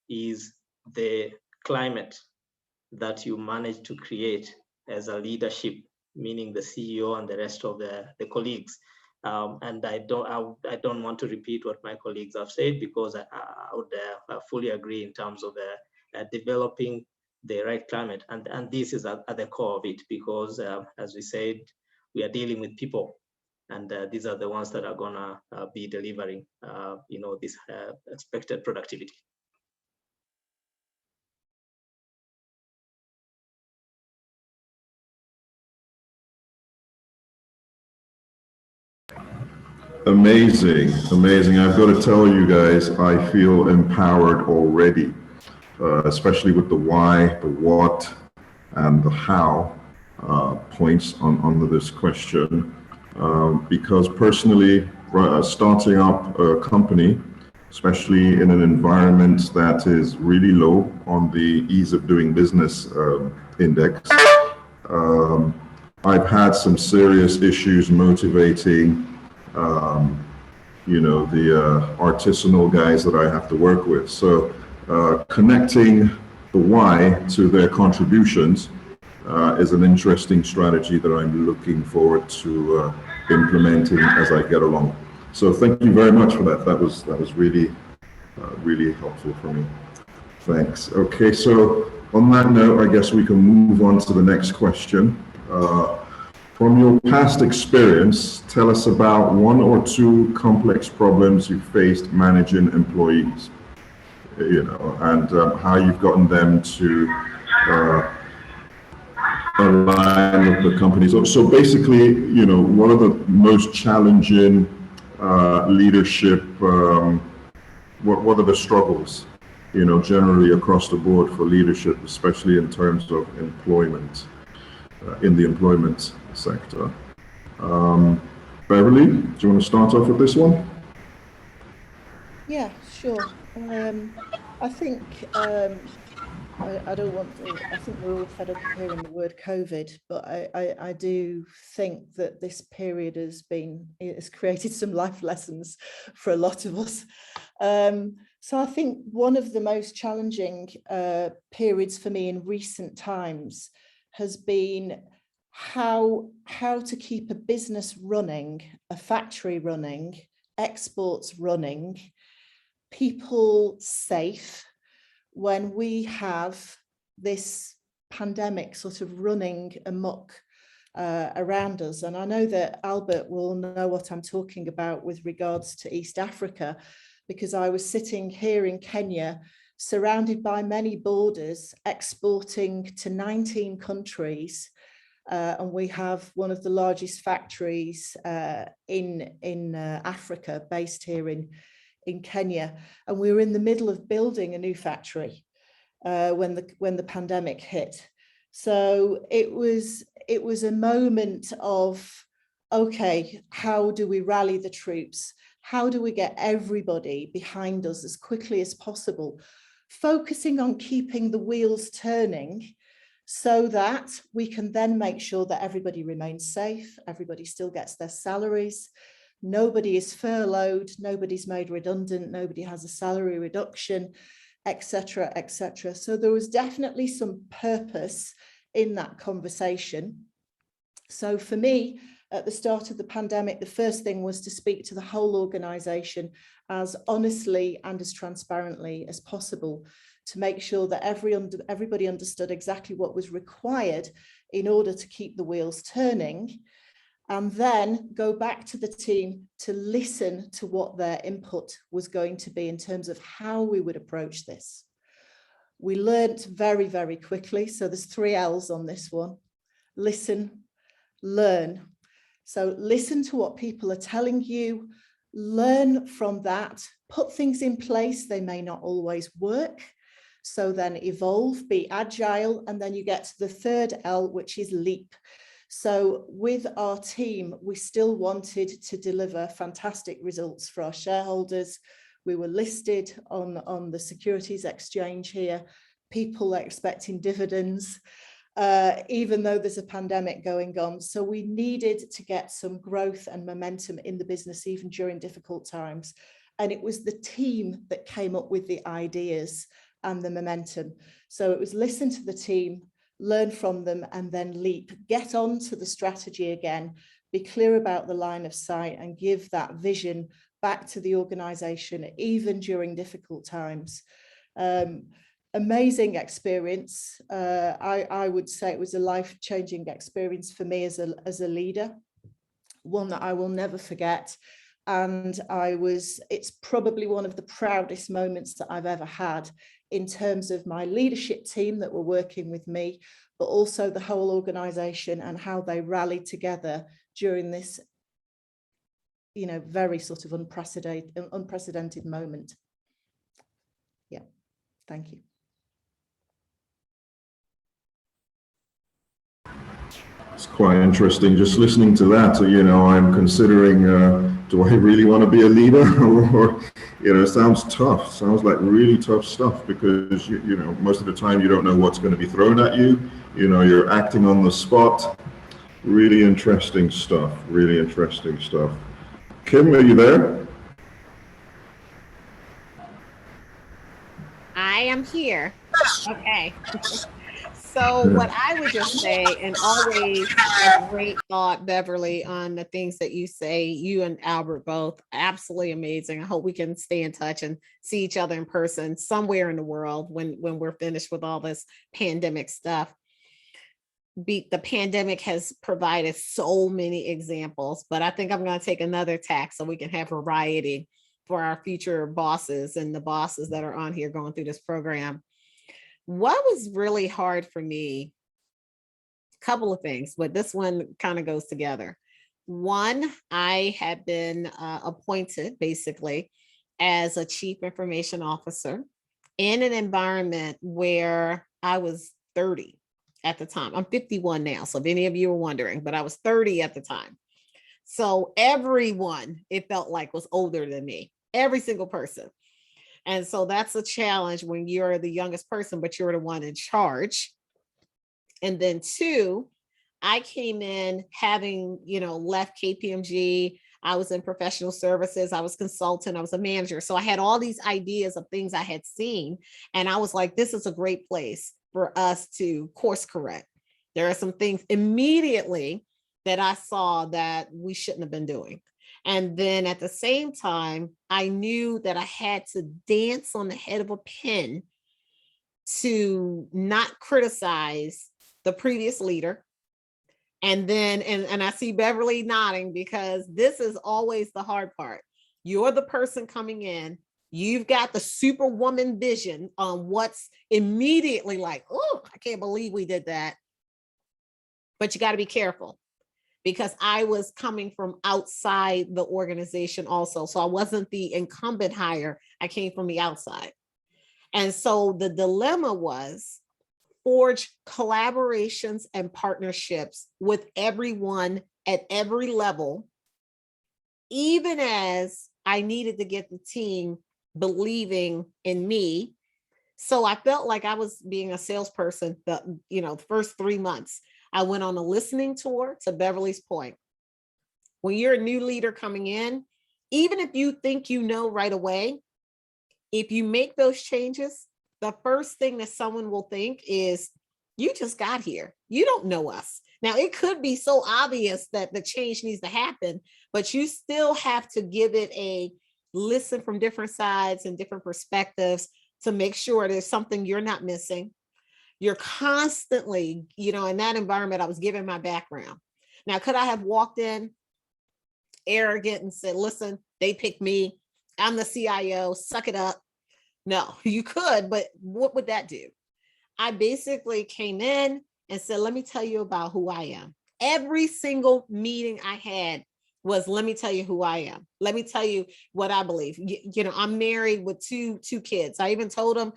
is the climate that you manage to create as a leadership, meaning the CEO and the rest of the colleagues. And I don't want to repeat what my colleagues have said, because I would fully agree in terms of developing the right climate. And this is at the core of it, because as we said, we are dealing with people. And these are the ones that are gonna be delivering, this expected productivity. Amazing, amazing. I've got to tell you guys, I feel empowered already, especially with the why, the what, and the how points under this question. Because personally, starting up a company, especially in an environment that is really low on the ease of doing business index, I've had some serious issues motivating the artisanal guys that I have to work with. So connecting the why to their contributions is an interesting strategy that I'm looking forward to implementing as I get along. So thank you very much for that. That was really really helpful for me. Thanks. Okay, so on that note, I guess we can move on to the next question. From your past experience, tell us about one or two complex problems you faced managing employees, and how you've gotten them to align with the company. So basically, what are the most challenging leadership, what are the struggles, generally across the board for leadership, especially in terms of employment, in the employment sector. Beverly, do you want to start off with this one? Yeah, sure. I think I don't want to, I think we're all fed up of hearing the word COVID, but I do think that this period has created some life lessons for a lot of us. So I think one of the most challenging periods for me in recent times has been how to keep a business running, a factory running, exports running, people safe, when we have this pandemic sort of running amok around us. And I know that Albert will know what I'm talking about with regards to East Africa, because I was sitting here in Kenya, surrounded by many borders, exporting to 19 countries. And we have one of the largest factories in Africa, based here in Kenya, and we were in the middle of building a new factory when the pandemic hit. So it was a moment of, okay, how do we rally the troops? How do we get everybody behind us as quickly as possible, focusing on keeping the wheels turning so that we can then make sure that everybody remains safe, everybody still gets their salaries, nobody is furloughed, nobody's made redundant, nobody has a salary reduction, etc., etc. So there was definitely some purpose in that conversation. So for me, at the start of the pandemic, the first thing was to speak to the whole organization as honestly and as transparently as possible, to make sure that everybody understood exactly what was required in order to keep the wheels turning, and then go back to the team to listen to what their input was going to be in terms of how we would approach this. We learned very, very quickly. So there's 3 L's on this one: listen, learn. So listen to what people are telling you, learn from that, put things in place. They may not always work. So then evolve, be agile, and then you get to the 3rd L, which is leap. So with our team, we still wanted to deliver fantastic results for our shareholders. We were listed on the securities exchange here. People are expecting dividends, even though there's a pandemic going on. So we needed to get some growth and momentum in the business, even during difficult times. And it was the team that came up with the ideas and the momentum. So it was listen to the team, learn from them, and then leap, get on to the strategy again, be clear about the line of sight, and give that vision back to the organization, even during difficult times. Amazing experience. I would say it was a life-changing experience for me as a leader, one that I will never forget. And it's probably one of the proudest moments that I've ever had, in terms of my leadership team that were working with me, but also the whole organization and how they rallied together during this, very sort of unprecedented moment. Yeah, thank you. It's quite interesting just listening to that. I'm considering, do I really want to be a leader? Or, it sounds tough. Sounds like really tough stuff, because, most of the time you don't know what's going to be thrown at you. You're acting on the spot. Really interesting stuff. Really interesting stuff. Kim, are you there? I am here. Okay. So what I would just say, and always a great thought, Beverly, on the things that you say, you and Albert both, absolutely amazing. I hope we can stay in touch and see each other in person somewhere in the world when we're finished with all this pandemic stuff. The pandemic has provided so many examples, but I think I'm going to take another tack so we can have variety for our future bosses and the bosses that are on here going through this program. What was really hard for me, a couple of things, but this one kind of goes together. One, I had been appointed basically as a chief information officer in an environment where I was 30 at the time. I'm 51 now, so if any of you were wondering, but I was 30 at the time. So everyone, it felt like, was older than me, every single person. And so that's a challenge when you're the youngest person, but you're the one in charge. And then two, I came in having, left KPMG. I was in professional services. I was consultant. I was a manager. So I had all these ideas of things I had seen. And I was like, this is a great place for us to course correct. There are some things immediately that I saw that we shouldn't have been doing. And then at the same time, I knew that I had to dance on the head of a pin to not criticize the previous leader. And then, and I see Beverly nodding, because this is always the hard part. You're the person coming in. You've got the superwoman vision on what's immediately like, oh, I can't believe we did that. But you got to be careful, because I was coming from outside the organization also. So I wasn't the incumbent hire. I came from the outside. And so the dilemma was forge collaborations and partnerships with everyone at every level, even as I needed to get the team believing in me. So I felt like I was being a salesperson the first 3 months. I went on a listening tour, to Beverly's point. When you're a new leader coming in, even if you think you know right away, if you make those changes, the first thing that someone will think is, you just got here. You don't know us. Now, it could be so obvious that the change needs to happen, but you still have to give it a listen from different sides and different perspectives to make sure there's something you're not missing. You're constantly, in that environment, I was given my background. Now, could I have walked in arrogant and said, listen, they picked me, I'm the CIO, suck it up? No, you could, but what would that do? I basically came in and said, let me tell you about who I am. Every single meeting I had was, let me tell you who I am. Let me tell you what I believe. I'm married with two kids. I even told them,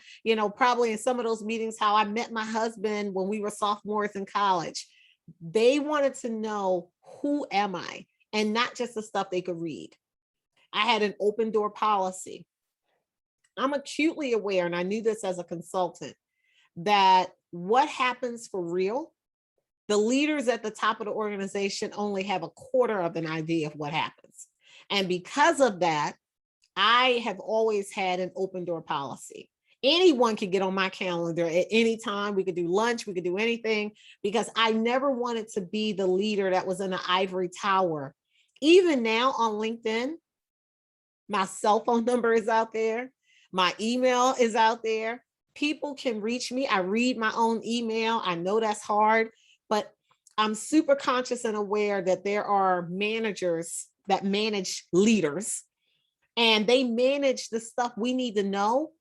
probably in some of those meetings, how I met my husband when we were sophomores in college. They wanted to know, who am I? And not just the stuff they could read. I had an open door policy. I'm acutely aware, and I knew this as a consultant, that what happens for real, the leaders at the top of the organization only have a quarter of an idea of what happens. And because of that, I have always had an open door policy. Anyone could get on my calendar at any time. We could do lunch, we could do anything, because I never wanted to be the leader that was in an ivory tower. Even now on LinkedIn, my cell phone number is out there. My email is out there. People can reach me. I read my own email. I know that's hard, but I'm super conscious and aware that there are managers that manage leaders, and they manage the stuff we need to know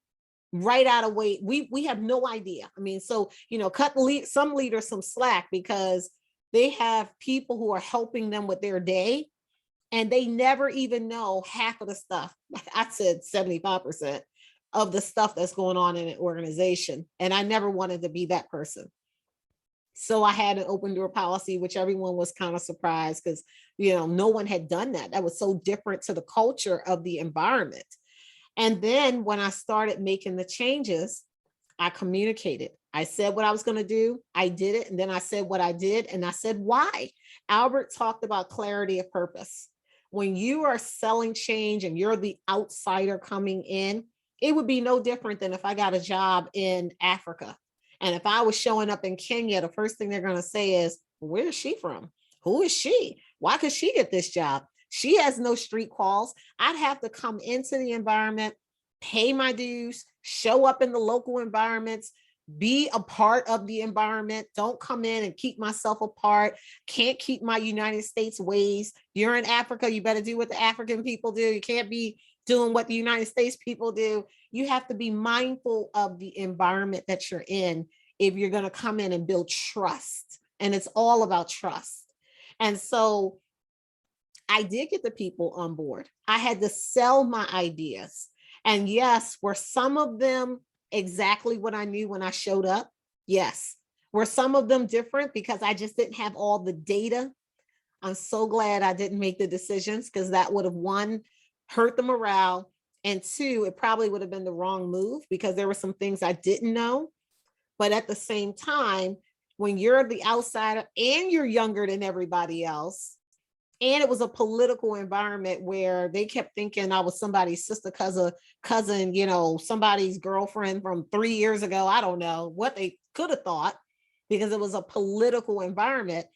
right out of way. We have no idea. I mean, so, cut some leaders some slack, because they have people who are helping them with their day, and they never even know half of the stuff. Like I said, 75% of the stuff that's going on in an organization. And I never wanted to be that person. So I had an open door policy, which everyone was kind of surprised, because, no one had done that. That was so different to the culture of the environment. And then when I started making the changes, I communicated. I said what I was going to do. I did it. And then I said what I did. And I said why. Albert talked about clarity of purpose. When you are selling change and you're the outsider coming in, it would be no different than if I got a job in Africa. And if I was showing up in Kenya, the first thing they're going to say is, where is she from? Who is she? Why could she get this job? She has no street calls. I'd have to come into the environment, pay my dues, show up in the local environments, be a part of the environment. Don't come in and keep myself apart. Can't keep my United States ways. You're in Africa, you better do what the African people do. You can't be doing what the United States people do. You have to be mindful of the environment that you're in if you're going to come in and build trust. And it's all about trust. And so I did get the people on board. I had to sell my ideas. And yes, were some of them exactly what I knew when I showed up? Yes. Were some of them different because I just didn't have all the data? I'm so glad I didn't make the decisions, because that would have, one, hurt the morale, And two, it probably would have been the wrong move because there were some things I didn't know. But at the same time, when you're the outsider and you're younger than everybody else, and it was a political environment where they kept thinking I was somebody's sister, cousin, you know, somebody's girlfriend from 3 years ago. I don't know what they could have thought because it was a political environment.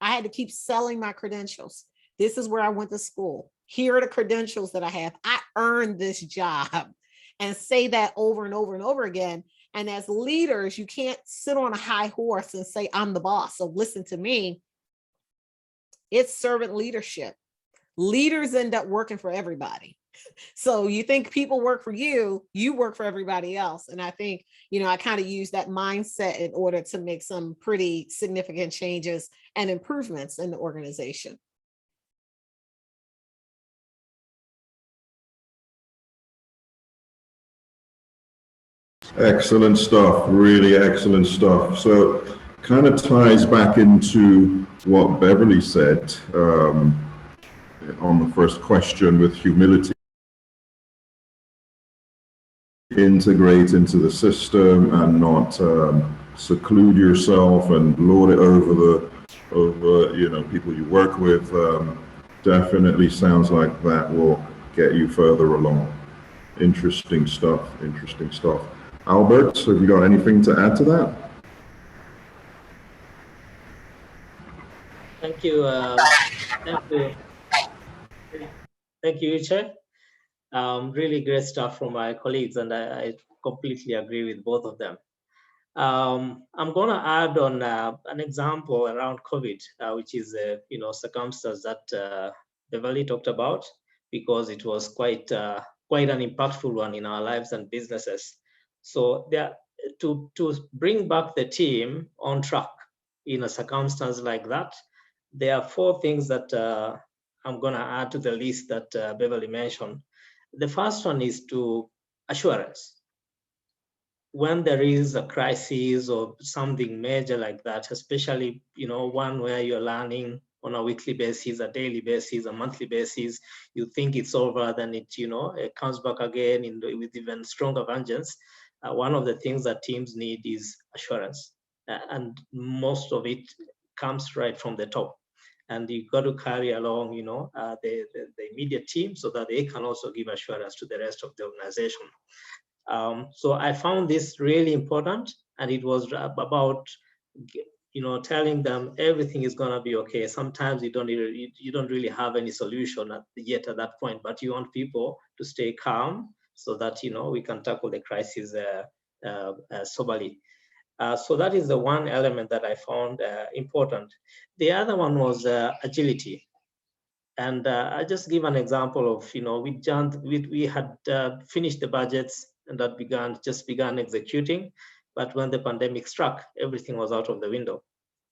I had to keep selling my credentials. This is where I went to school. Here are the credentials that I have. I earned this job, and say that over and over and over again. And as leaders, you can't sit on a high horse and say, I'm the boss, so listen to me. It's servant leadership. Leaders end up working for everybody. So you think people work for you, you work for everybody else. And I think, you know, I kind of use that mindset in order to make some pretty significant changes and improvements in the organization. Excellent stuff, really excellent stuff. So kind of ties back into what Beverly said on the first question with humility. Integrate into the system and not seclude yourself and lord it over you know, people you work with. Definitely sounds like that will get you further along. Interesting stuff, interesting stuff. Albert, have you got anything to add to that? Thank you. Thank you, Chair. Really great stuff from my colleagues, and I completely agree with both of them. I'm going to add on an example around COVID, which is you know, circumstance that Beverly talked about, because it was quite an impactful one in our lives and businesses. So there, to bring back the team on track in a circumstance like that, there are 4 things that I'm going to add to the list that Beverly mentioned. The first one is to assurance. When there is a crisis or something major like that, especially, you know, one where you're learning on a weekly basis, a daily basis, a monthly basis, you think it's over, then it, you know, it comes back again with even stronger vengeance. One of the things that teams need is assurance, and most of it comes right from the top. And you've got to carry along, you know, the immediate team so that they can also give assurance to the rest of the organization. So I found this really important, and it was about, you know, telling them everything is going to be okay. Sometimes you don't really have any solution yet at that point, but you want people to stay calm so that, you know, we can tackle the crisis soberly. So that is the one element that I found important. The other one was agility. And I just give an example of, you know, we had finished the budgets and that just began executing. But when the pandemic struck, everything was out of the window.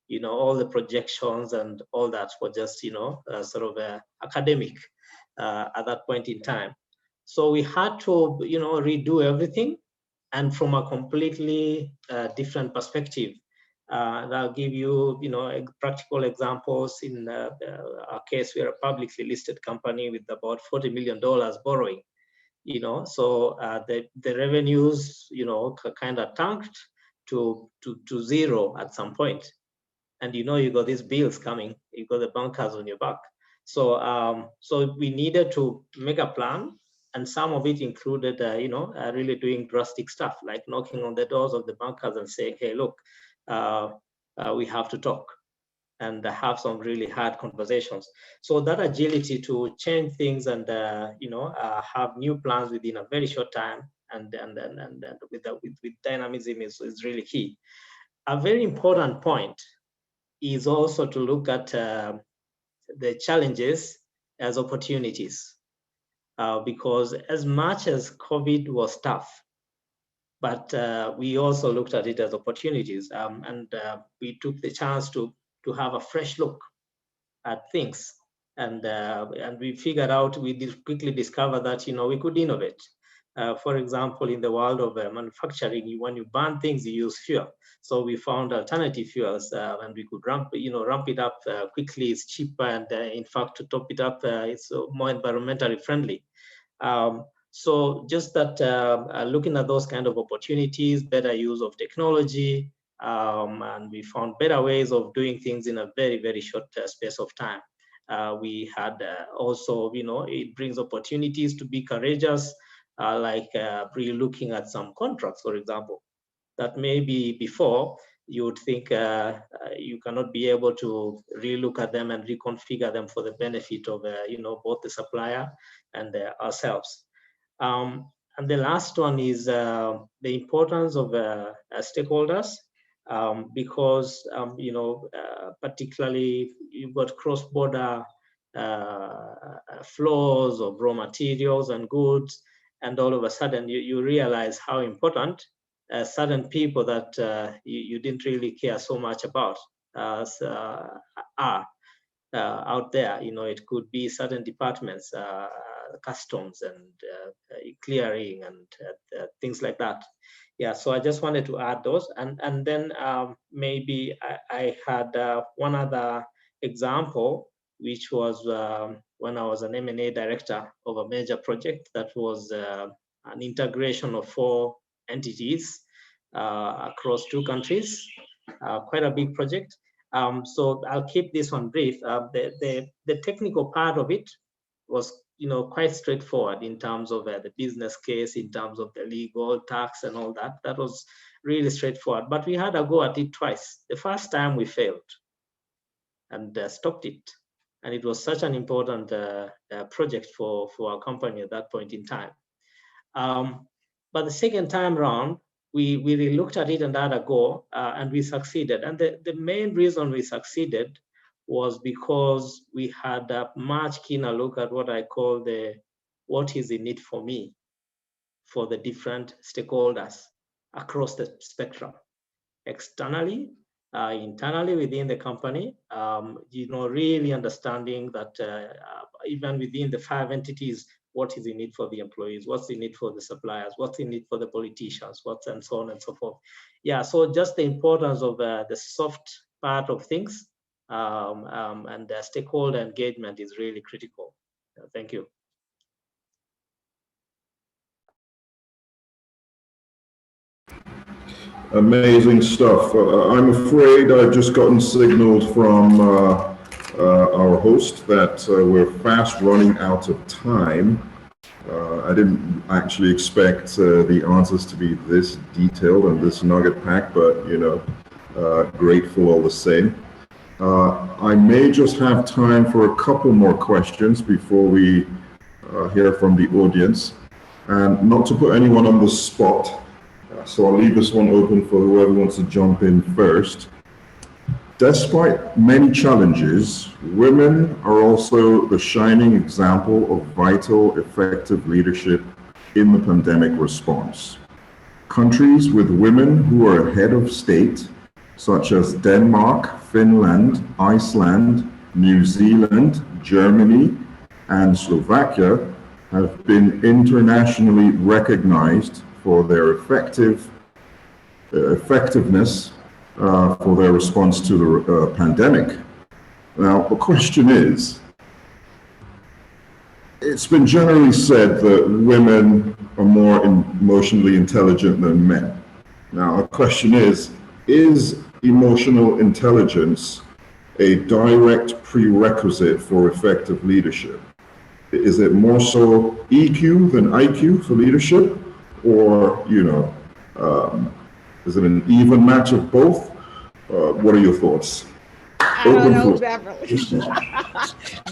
You know, all the projections and all that were just, you know, sort of academic at that point in time. So we had to, you know, redo everything, and from a completely different perspective. And I'll give you, you know, practical examples. In our case, we are a publicly listed company with about $40 million borrowing. You know, so the revenues, you know, kind of tanked to zero at some point. And you know, you got these bills coming, you got the bankers on your back. So so we needed to make a plan, and some of it included, you know, really doing drastic stuff like knocking on the doors of the bankers and saying, hey, look, we have to talk and have some really hard conversations. So that agility to change things and you know, have new plans within a very short time and with dynamism is really key. A very important point is also to look at the challenges as opportunities, because as much as COVID was tough, but we also looked at it as opportunities, and we took the chance to have a fresh look at things, and we figured out, we quickly discovered that, you know, we could innovate. For example, in the world of manufacturing, when you burn things, you use fuel. So we found alternative fuels, and we could ramp it up quickly. It's cheaper, and in fact, to top it up, it's more environmentally friendly. So just that looking at those kind of opportunities, better use of technology, and we found better ways of doing things in a very, very short space of time. We had also, it brings opportunities to be courageous, like re-looking at some contracts, for example, that maybe before you would think you cannot be able to re-look at them and reconfigure them for the benefit of, both the supplier and ourselves. And the last one is the importance of stakeholders, because, particularly you've got cross-border flows of raw materials and goods, and all of a sudden you realize how important certain people that you didn't really care so much about are out there. It could be certain departments, customs and clearing and things like that. Yeah, so I just wanted to add those. And then maybe I had one other example, which was when I was an M&A director of a major project that was an integration of 4 entities across 2 countries, quite a big project. So I'll keep this one brief. The technical part of it was, quite straightforward in terms of the business case, in terms of the legal, tax, and all that. That was really straightforward. But we had a go at it twice. The first time we failed and stopped it, and it was such an important project for our company at that point in time. But the second time around, we really looked at it and had a go, and we succeeded. And the main reason we succeeded was because we had a much keener look at what I call what is in it for me, for the different stakeholders across the spectrum, externally, internally within the company, really understanding that even within the 5 entities, what is in it for the employees, what's in it for the suppliers, what's in it for the politicians, and so on and so forth. Yeah, so just the importance of the soft part of things, and the stakeholder engagement is really critical. Thank you. Amazing stuff. I'm afraid I've just gotten signaled from our host that we're fast running out of time. I didn't actually expect the answers to be this detailed and this nugget packed, but grateful all the same. I may just have time for a couple more questions before we hear from the audience, and not to put anyone on the spot. So I'll leave this one open for whoever wants to jump in first. Despite many challenges, women are also the shining example of vital, effective leadership in the pandemic response. Countries with women who are head of state, such as Denmark, Finland, Iceland, New Zealand, Germany, and Slovakia, have been internationally recognized for their effectiveness for their response to the pandemic. Now, the question is, it's been generally said that women are more emotionally intelligent than men. Now, the question is emotional intelligence a direct prerequisite for effective leadership? Is it more so EQ than IQ for leadership? Or, is it an even match of both? What are your thoughts? I don't know, Beverly.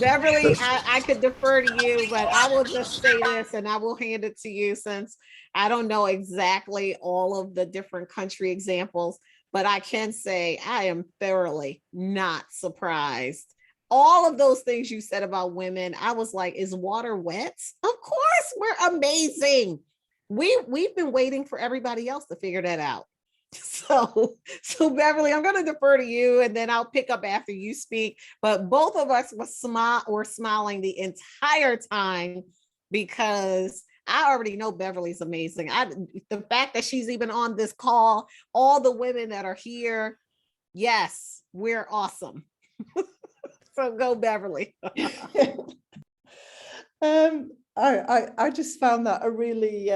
Beverly, I could defer to you, but I will just say this and I will hand it to you, since I don't know exactly all of the different country examples, but I can say I am thoroughly not surprised. All of those things you said about women, I was like, is water wet? Of course, we're amazing. We've been waiting for everybody else to figure that out. So Beverly, I'm going to defer to you, and then I'll pick up after you speak. But both of us were smiling the entire time, because I already know Beverly's amazing. The fact that she's even on this call, all the women that are here, yes, we're awesome. So go, Beverly. I just found that a really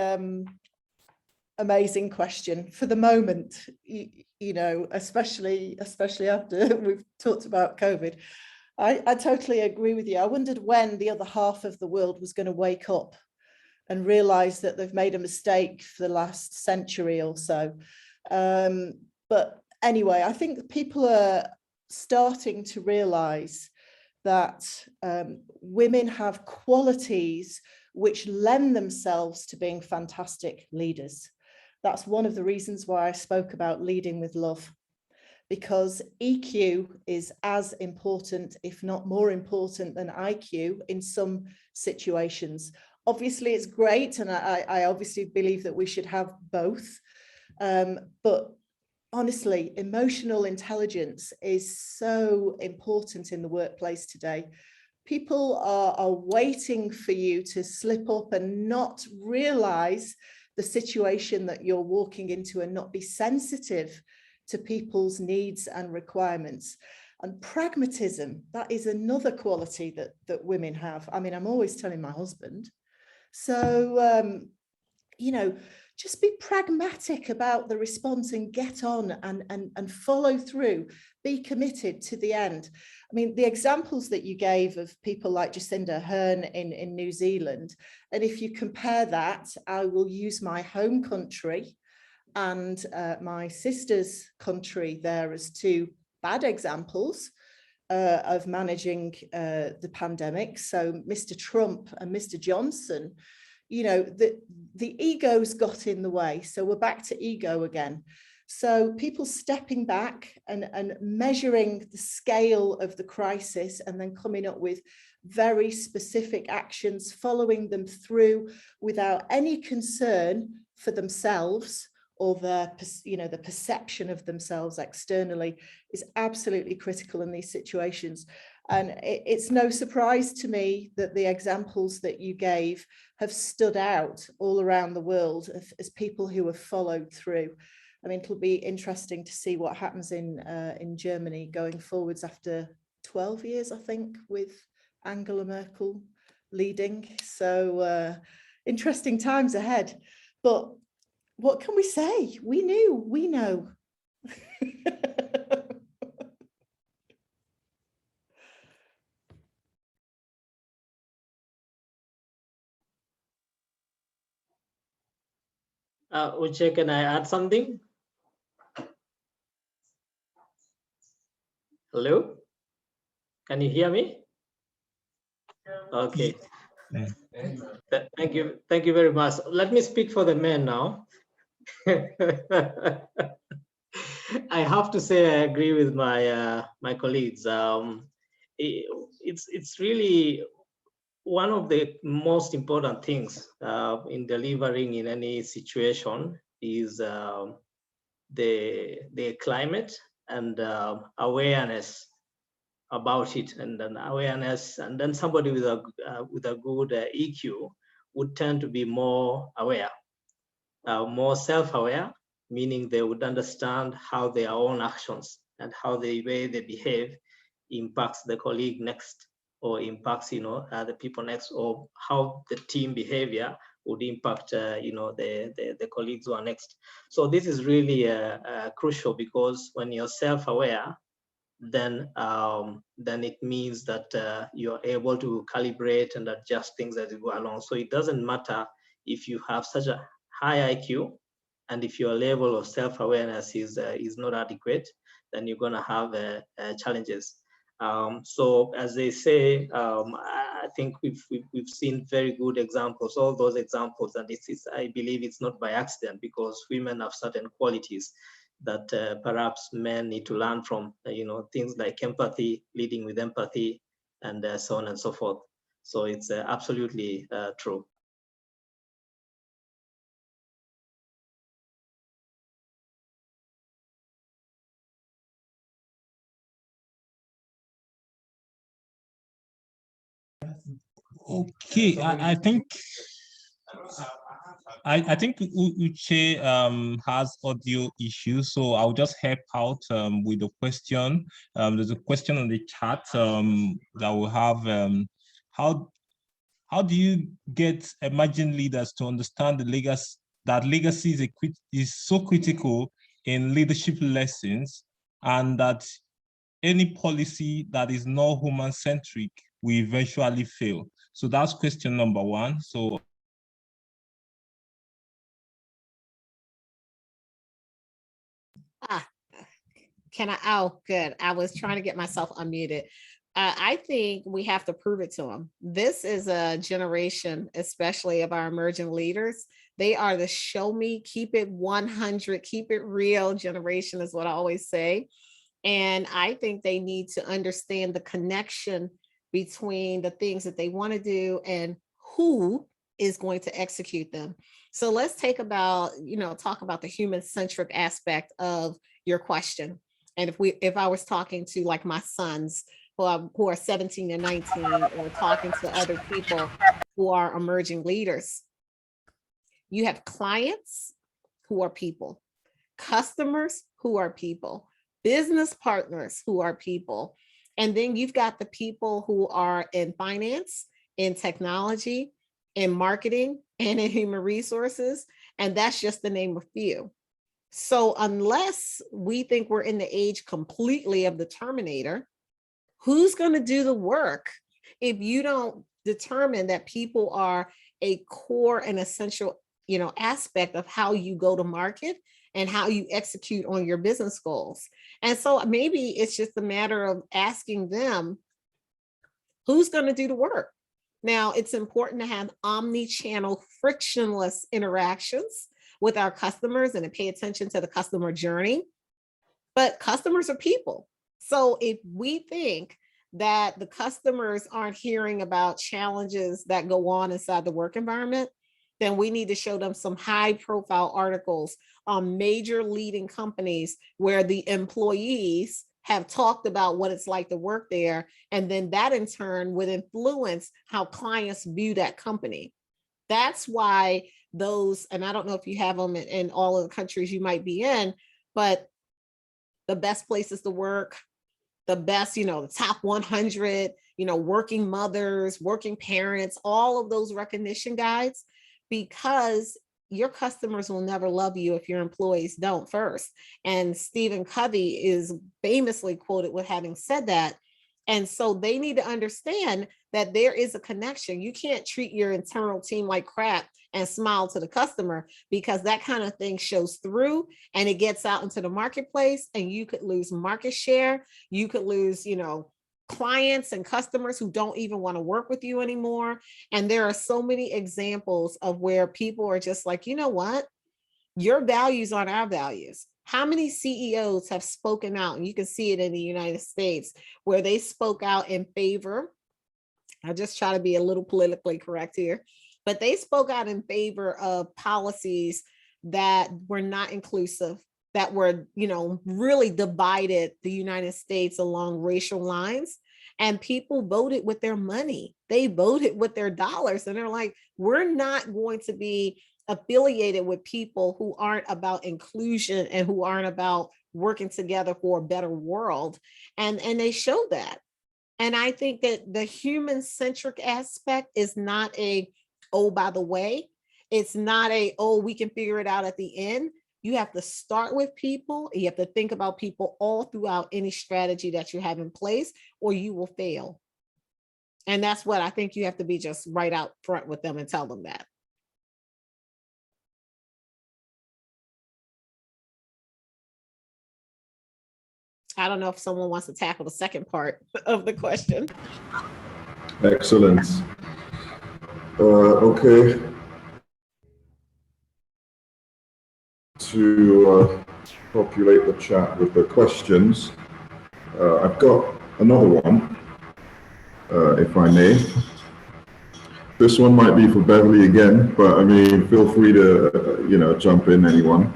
amazing question for the moment, you know, especially after we've talked about COVID. I totally agree with you. I wondered when the other half of the world was going to wake up and realize that they've made a mistake for the last century or so. But anyway, I think people are starting to realize that women have qualities which lend themselves to being fantastic leaders. That's one of the reasons why I spoke about leading with love, because EQ is as important, if not more important than IQ in some situations. Obviously, it's great, and I obviously believe that we should have both. But honestly, emotional intelligence is so important in the workplace today. People are waiting for you to slip up and not realize the situation that you're walking into and not be sensitive to people's needs and requirements. And pragmatism, that is another quality that women have. I mean, I'm always telling my husband. So, you know, just be pragmatic about the response and get on and follow through, be committed to the end. I mean, the examples that you gave of people like Jacinda Ardern in New Zealand, and if you compare that, I will use my home country and my sister's country there as two bad examples of managing the pandemic. So Mr. Trump and Mr. Johnson, you know, the egos got in the way. So we're back to ego again. So people stepping back and measuring the scale of the crisis and then coming up with very specific actions, following them through without any concern for themselves or their, you know, the perception of themselves externally is absolutely critical in these situations. And it's no surprise to me that the examples that you gave have stood out all around the world as people who have followed through. I mean, it'll be interesting to see what happens in Germany going forwards after 12 years, I think, with Angela Merkel leading. So interesting times ahead. But what can we say? We know. Uche, can I add something? Hello? Can you hear me? Okay. Thank you. Thank you very much. Let me speak for the men now. I have to say I agree with my my colleagues. It's really one of the most important things in delivering in any situation is the climate and awareness about it, and then awareness, and then somebody with a good EQ would tend to be more aware, more self-aware, meaning they would understand how their own actions and how the way they behave impacts the colleague next, or impacts, you know, the people next, or how the team behavior would impact, you know, the colleagues who are next. So this is really crucial, because when you're self-aware, then it means that you're able to calibrate and adjust things as you go along. So it doesn't matter if you have such a high IQ, and if your level of self-awareness is not adequate, then you're gonna have challenges. So as they say, I think we've seen very good examples, all those examples, and I believe it's not by accident, because women have certain qualities that perhaps men need to learn from, you know, things like empathy, leading with empathy, and so on and so forth. So it's absolutely true. Okay, I think Uche has audio issues, so I'll just help out with the question. There's a question on the chat that will have how how do you get emerging leaders to understand the legacy, that legacy is so critical in leadership lessons, and that any policy that is not human-centric will eventually fail? So that's question number one. So oh, good. I was trying to get myself unmuted. I think we have to prove it to them. This is a generation, especially of our emerging leaders. They are the show me, keep it 100, keep it real generation is what I always say. And I think they need to understand the connection between the things that they want to do and who is going to execute them. So let's talk about the human-centric aspect of your question. And if I was talking to like my sons who are 17 and 19, or talking to other people who are emerging leaders, you have clients who are people, customers who are people, business partners who are people. And then you've got the people who are in finance, in technology, in marketing, and in human resources. And that's just the name of few. So unless we think we're in the age completely of the Terminator, who's going to do the work if you don't determine that people are a core and essential, aspect of how you go to market and how you execute on your business goals? And so maybe it's just a matter of asking them, who's going to do the work? Now, it's important to have omni-channel frictionless interactions with our customers and to pay attention to the customer journey. But customers are people. So if we think that the customers aren't hearing about challenges that go on inside the work environment, then we need to show them some high profile articles on major leading companies where the employees have talked about what it's like to work there. And then that in turn would influence how clients view that company. That's why those, and I don't know if you have them in all of the countries you might be in, but the best places to work, the best, the top 100, working mothers, working parents, all of those recognition guides, because your customers will never love you if your employees don't first. And Stephen Covey is famously quoted with having said that. And so they need to understand that there is a connection. You can't treat your internal team like crap and smile to the customer, because that kind of thing shows through and it gets out into the marketplace, and you could lose market share. You could lose, clients and customers who don't even want to work with you anymore. And there are so many examples of where people are just like, you know what? Your values aren't our values. How many CEOs have spoken out? And you can see it in the United States where they spoke out in favor. I just try to be a little politically correct here, but they spoke out in favor of policies that were not inclusive, that were, really divided the United States along racial lines. And people voted with their money. They voted with their dollars. And they're like, we're not going to be affiliated with people who aren't about inclusion and who aren't about working together for a better world. And they showed that. And I think that the human-centric aspect is not a, oh, by the way, it's not a, oh, we can figure it out at the end. You have to start with people. You have to think about people all throughout any strategy that you have in place, or you will fail. And that's what I think you have to be just right out front with them and tell them that. I don't know if someone wants to tackle the second part of the question. Excellent. Okay. To populate the chat with the questions, I've got another one, if I may. This one might be for Beverly again, but I mean, feel free to, jump in, anyone.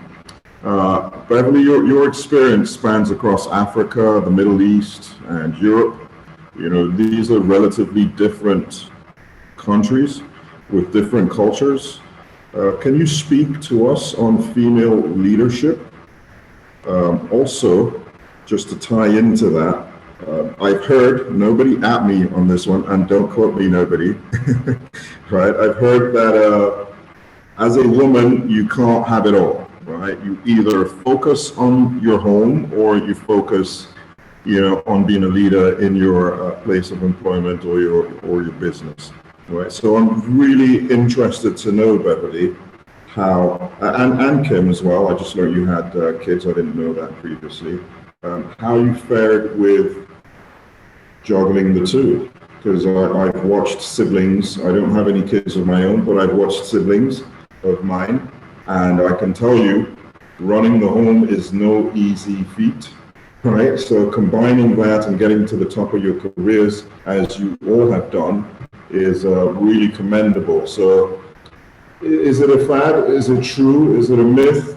Beverly, your experience spans across Africa, the Middle East, and Europe. These are relatively different countries with different cultures. Can you speak to us on female leadership? Also, just to tie into that, I've heard, nobody at me on this one, and don't quote me, nobody, right? I've heard that as a woman, you can't have it all, right? You either focus on your home or you focus, on being a leader in your place of employment or your business, right? So I'm really interested to know, Beverly, how, and Kim as well, I just learned you had kids, I didn't know that previously, how you fared with juggling the two, because I've watched siblings. I don't have any kids of my own, but I've watched siblings of mine, and I can tell you, running the home is no easy feat, right? So combining that and getting to the top of your careers, as you all have done, is really commendable. So is it a fad? Is it true? Is it a myth?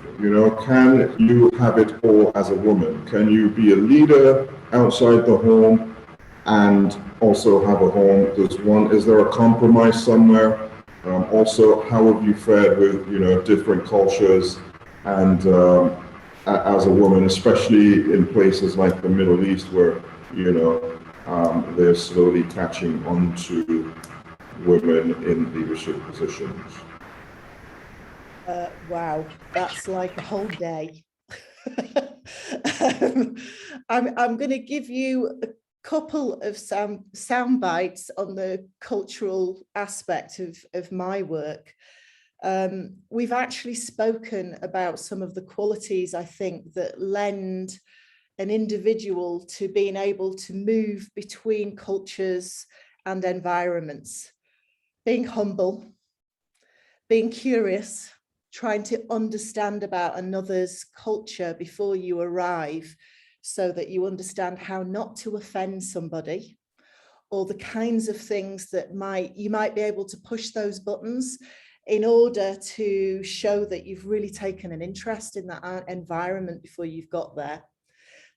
Can you have it all as a woman? Can you be a leader outside the home and also have a home? Is there a compromise somewhere? Also, how have you fared with, different cultures and as a woman, especially in places like the Middle East where, they're slowly catching on to women in leadership positions? Wow, that's like a whole day. I'm going to give you a couple of sound bites on the cultural aspect of my work. We've actually spoken about some of the qualities, I think, that lend an individual to being able to move between cultures and environments. Being humble, being curious, trying to understand about another's culture before you arrive so that you understand how not to offend somebody, or the kinds of things that you might be able to push those buttons in order to show that you've really taken an interest in that environment before you've got there.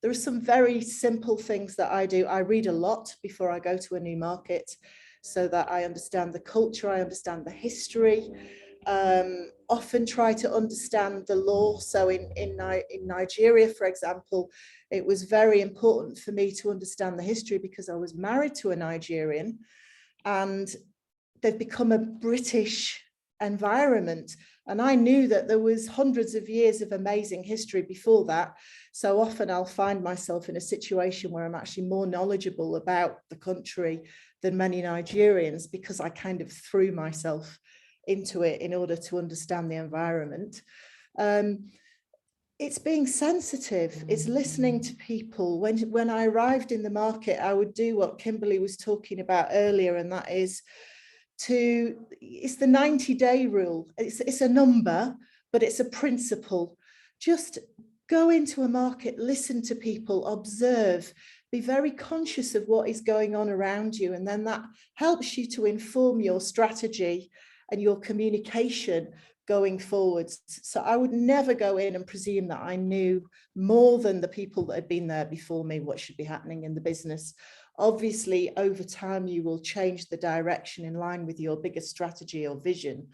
There are some very simple things that I do. I read a lot before I go to a new market so that I understand the culture, I understand the history, often try to understand the law. So in Nigeria, for example, it was very important for me to understand the history because I was married to a Nigerian and they've become a British environment. And I knew that there was hundreds of years of amazing history before that. So often I'll find myself in a situation where I'm actually more knowledgeable about the country than many Nigerians because I kind of threw myself into it in order to understand the environment. It's being sensitive, it's listening to people. When I arrived in the market, I would do what Kimberly was talking about earlier, and that is it's the 90-day rule. It's a number, but it's a principle. Just go into a market, listen to people, observe, be very conscious of what is going on around you, and then that helps you to inform your strategy and your communication going forwards. So I would never go in and presume that I knew more than the people that had been there before me what should be happening in the business. Obviously, over time, you will change the direction in line with your bigger strategy or vision.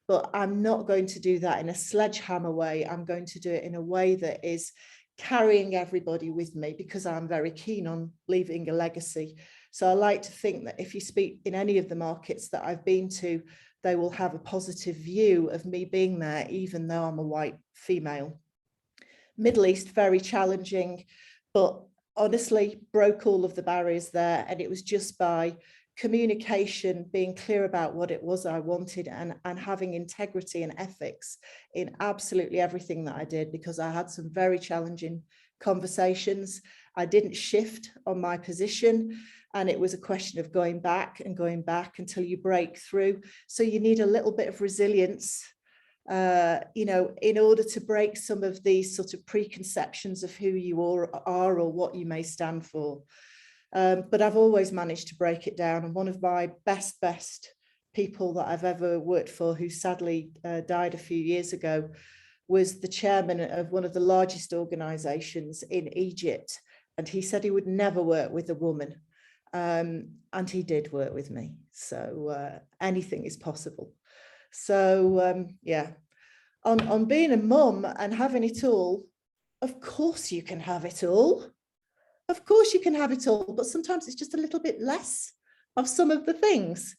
But I'm not going to do that in a sledgehammer way. I'm going to do it in a way that is carrying everybody with me because I'm very keen on leaving a legacy. So I like to think that if you speak in any of the markets that I've been to, they will have a positive view of me being there, even though I'm a white female. Middle East, very challenging, but honestly broke all of the barriers there. And it was just by communication, being clear about what it was I wanted, and having integrity and ethics in absolutely everything that I did, because I had some very challenging conversations. I didn't shift on my position. And it was a question of going back until you break through. So you need a little bit of resilience, in order to break some of these sort of preconceptions of who you are or what you may stand for. But I've always managed to break it down. And one of my best people that I've ever worked for, who sadly died a few years ago, was the chairman of one of the largest organizations in Egypt. And he said he would never work with a woman. And he did work with me. So anything is possible. So yeah, on being a mum and having it all, of course you can have it all. Of course you can have it all, but sometimes it's just a little bit less of some of the things.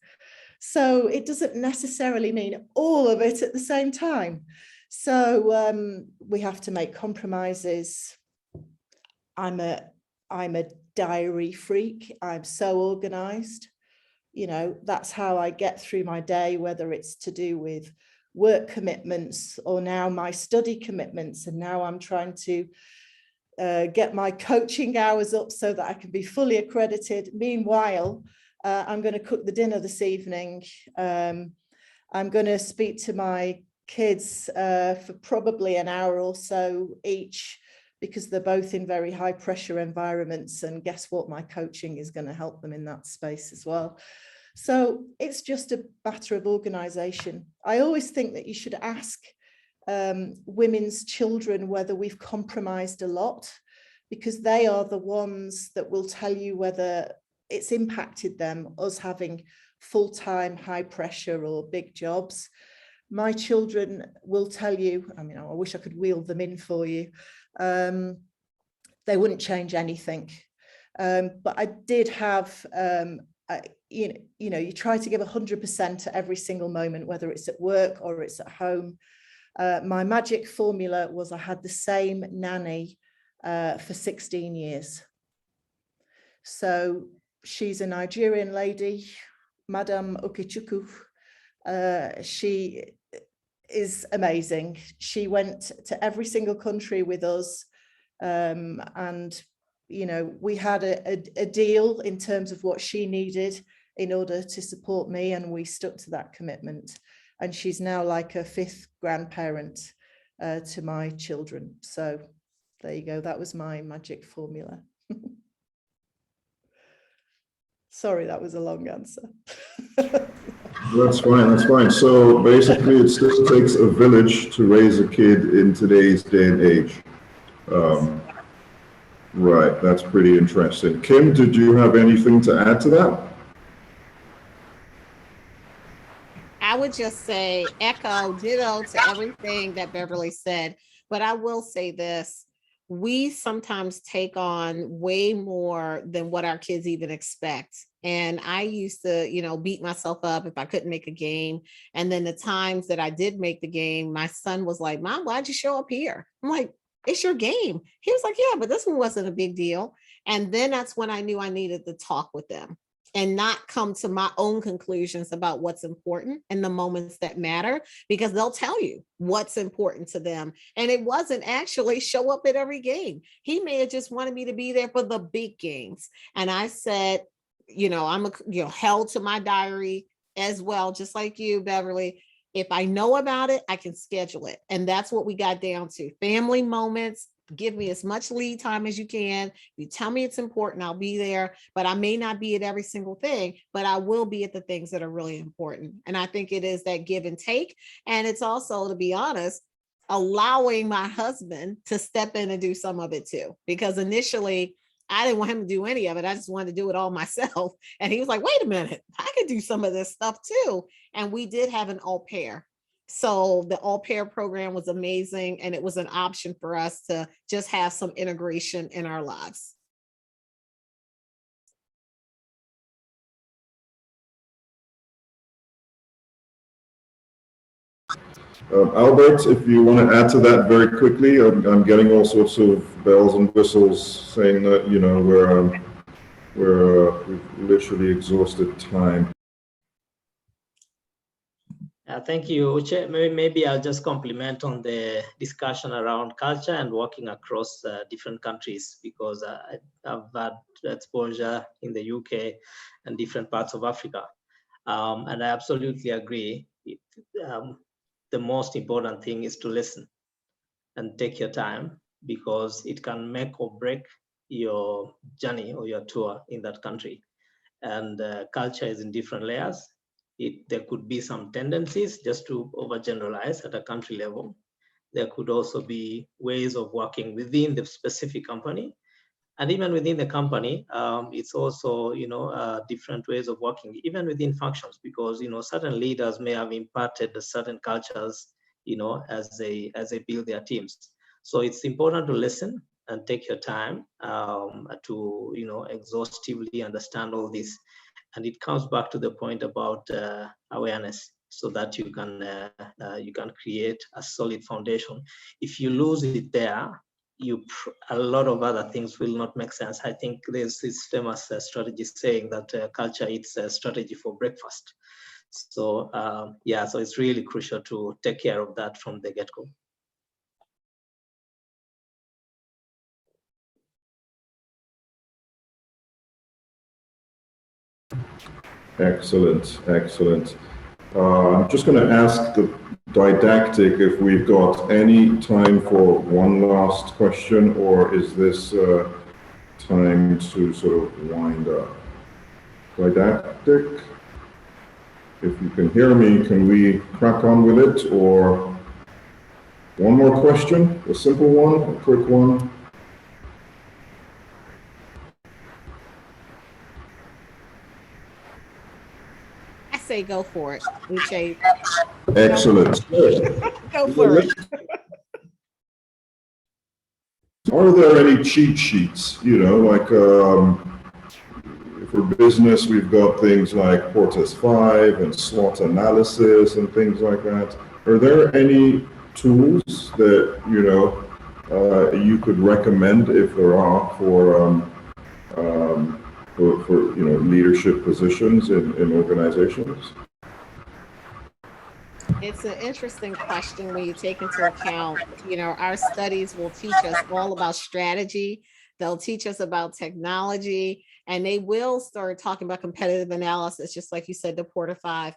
So it doesn't necessarily mean all of it at the same time. So we have to make compromises. I'm a diary freak. I'm so organized. You know, that's how I get through my day, whether it's to do with work commitments or now my study commitments. And now I'm trying to get my coaching hours up so that I can be fully accredited. Meanwhile, I'm going to cook the dinner this evening. I'm going to speak to my kids for probably an hour or so each, because they're both in very high pressure environments. And guess what? My coaching is going to help them in that space as well. So it's just a matter of organization. I always think that you should ask women's children whether we've compromised a lot, because they are the ones that will tell you whether it's impacted them, us having full-time, high pressure or big jobs. My children will tell you, I mean, I wish I could wheel them in for you. They wouldn't change anything. But I did have, you know, you try to give 100% at every single moment, whether it's at work or it's at home. My magic formula was I had the same nanny for 16 years. So she's a Nigerian lady, Madam Okechukwu. She is amazing. She went to every single country with us. And, you know, we had a deal in terms of what she needed in order to support me, and we stuck to that commitment. And she's now like a fifth grandparent to my children. So there you go. That was my magic formula. Sorry, that was a long answer. That's fine, that's fine. So basically it still takes a village to raise a kid in today's day and age. Right, that's pretty interesting. Kim, did you have anything to add to that? I would just say echo, ditto to everything that Beverly said, but I will say this. We sometimes take on way more than what our kids even expect. And I used to, you know, beat myself up if I couldn't make a game. And then the times that I did make the game, my son was like, Mom, why'd you show up here? I'm like, it's your game. He was like, yeah, but this one wasn't a big deal. And then that's when I knew I needed to talk with them and not come to my own conclusions about what's important in the moments that matter, because they'll tell you what's important to them. And it wasn't actually show up at every game. He may have just wanted me to be there for the big games. And I said, you know, I'm held to my diary as well, just like you, Beverly. If I know about it, I can schedule it. And that's what we got down to. Family moments. Give me as much lead time as you can. You tell me it's important, I'll be there, but I may not be at every single thing, but I will be at the things that are really important. And I think it is that give and take. And it's also, to be honest, allowing my husband to step in and do some of it too, because initially I didn't want him to do any of it. I just wanted to do it all myself. And he was like, wait a minute, I could do some of this stuff too. And we did have an au pair. So the au pair program was amazing. And it was an option for us to just have some integration in our lives. Albert, if you want to add to that very quickly, I'm getting all sorts of bells and whistles saying that, you know, we've literally exhausted time. Thank you, Uche. Maybe I'll just compliment on the discussion around culture and working across different countries, because I've had exposure in the UK and different parts of Africa. And I absolutely agree. The most important thing is to listen and take your time, because it can make or break your journey or your tour in that country. And culture is in different layers. There could be some tendencies just to overgeneralize at a country level. There could also be ways of working within the specific company. And even within the company, it's also, you know, different ways of working, even within functions, because, you know, certain leaders may have imparted certain cultures, you know, as they build their teams. So it's important to listen and take your time to exhaustively understand all this. And it comes back to the point about awareness, so that you can create a solid foundation. If you lose it there, a lot of other things will not make sense. I think there's this famous strategy saying that culture eats strategy for breakfast. So so it's really crucial to take care of that from the get-go. Excellent, excellent. I'm just going to ask the didactic if we've got any time for one last question, or is this time to sort of wind up? Didactic, if you can hear me, can we crack on with it, or one more question, a simple one, a quick one? I say go for it, Uche. Excellent. Go for it. Are there any cheat sheets? Like for business, we've got things like Portas 5 and SWOT analysis and things like that. Are there any tools that you could recommend, if there are, for leadership positions in organizations? It's an interesting question when you take into account, our studies will teach us all about strategy. They'll teach us about technology, and they will start talking about competitive analysis, just like you said, the Porter 5.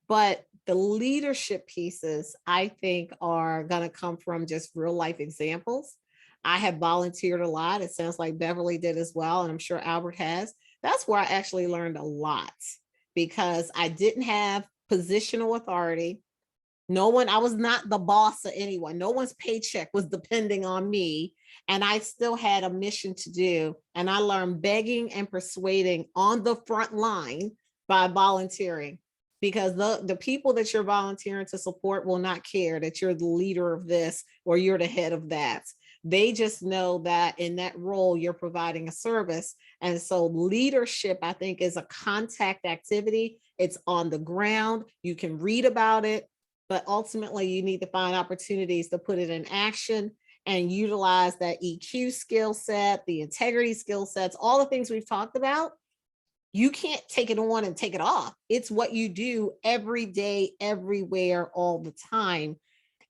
But the leadership pieces, I think, are going to come from just real life examples. I have volunteered a lot. It sounds like Beverly did as well, and I'm sure Albert has. That's where I actually learned a lot, because I didn't have positional authority. I was not the boss of anyone. No one's paycheck was depending on me. And I still had a mission to do. And I learned begging and persuading on the front line by volunteering, because the people that you're volunteering to support will not care that you're the leader of this or you're the head of that. They just know that in that role, you're providing a service. And so leadership, I think, is a contact activity. It's on the ground. You can read about it, but ultimately you need to find opportunities to put it in action and utilize that EQ skill set, the integrity skill sets, all the things we've talked about. You can't take it on and take it off. It's what you do every day, everywhere, all the time.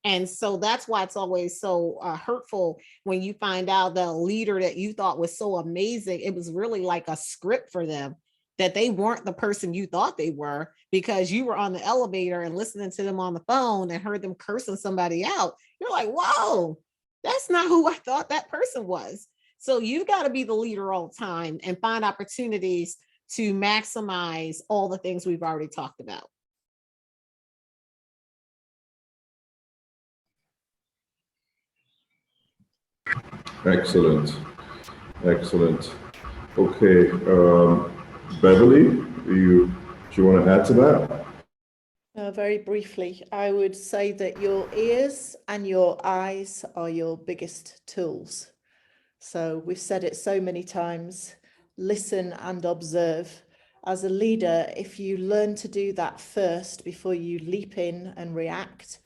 And so that's why it's always so hurtful when you find out that a leader that you thought was so amazing, it was really like a script for them, that they weren't the person you thought they were, because you were on the elevator and listening to them on the phone and heard them cursing somebody out. You're like, whoa, that's not who I thought that person was. So you've got to be the leader all the time and find opportunities to maximize all the things we've already talked about. Excellent, excellent. Okay, Beverly, do you want to add to that? Very briefly, I would say that your ears and your eyes are your biggest tools. So we've said it so many times, listen and observe. As a leader, if you learn to do that first before you leap in and react,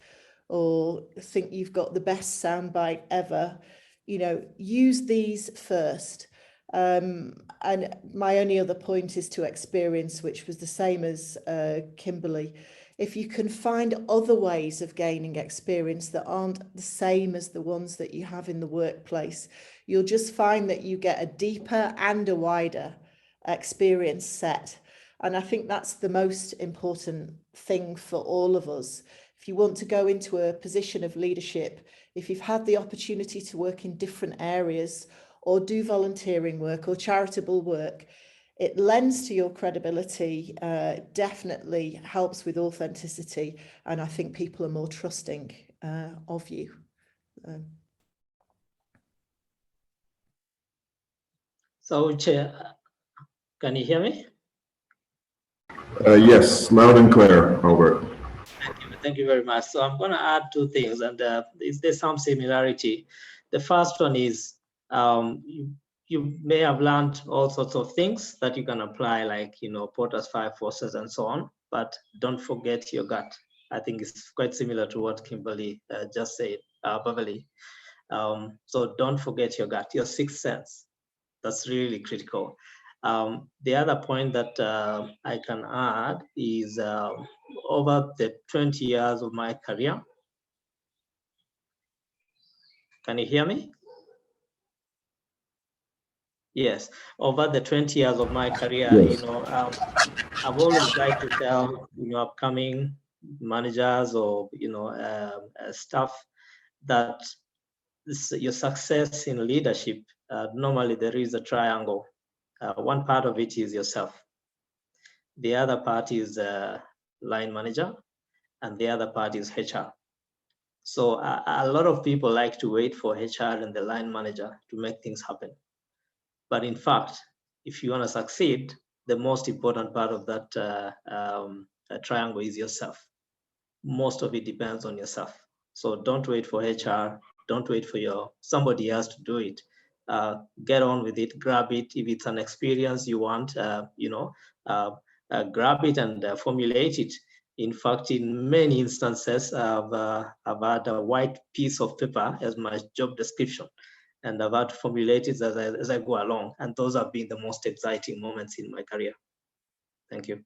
or think you've got the best soundbite ever, use these first. And my only other point is to experience, which was the same as Kimberly. If you can find other ways of gaining experience that aren't the same as the ones that you have in the workplace, you'll just find that you get a deeper and a wider experience set. And I think that's the most important thing for all of us. If you want to go into a position of leadership, if you've had the opportunity to work in different areas or do volunteering work or charitable work, it lends to your credibility, definitely helps with authenticity, and I think people are more trusting of you. So, Chair, can you hear me? Yes, loud and clear, Albert. Thank you very much. So I'm going to add two things, and there's some similarity. The first one is You may have learned all sorts of things that you can apply, like, Porter's 5 forces and so on, but don't forget your gut. I think it's quite similar to what Kimberly just said, Beverly. So don't forget your gut, your sixth sense. That's really critical. The other point that I can add is over the 20 years of my career. Can you hear me? Yes, over the 20 years of my career, Yes. I've always liked to tell, upcoming managers or, staff that your success in leadership, normally there is a triangle. One part of it is yourself. The other part is line manager, and the other part is HR. So a lot of people like to wait for HR and the line manager to make things happen. But in fact, if you want to succeed, the most important part of that triangle is yourself. Most of it depends on yourself. So don't wait for HR. Don't wait for somebody else to do it. Get on with it. Grab it. If it's an experience you want, grab it and formulate it. In fact, in many instances, I've had a white piece of paper as my job description, and I've had to formulate it as I go along. And those have been the most exciting moments in my career. Thank you.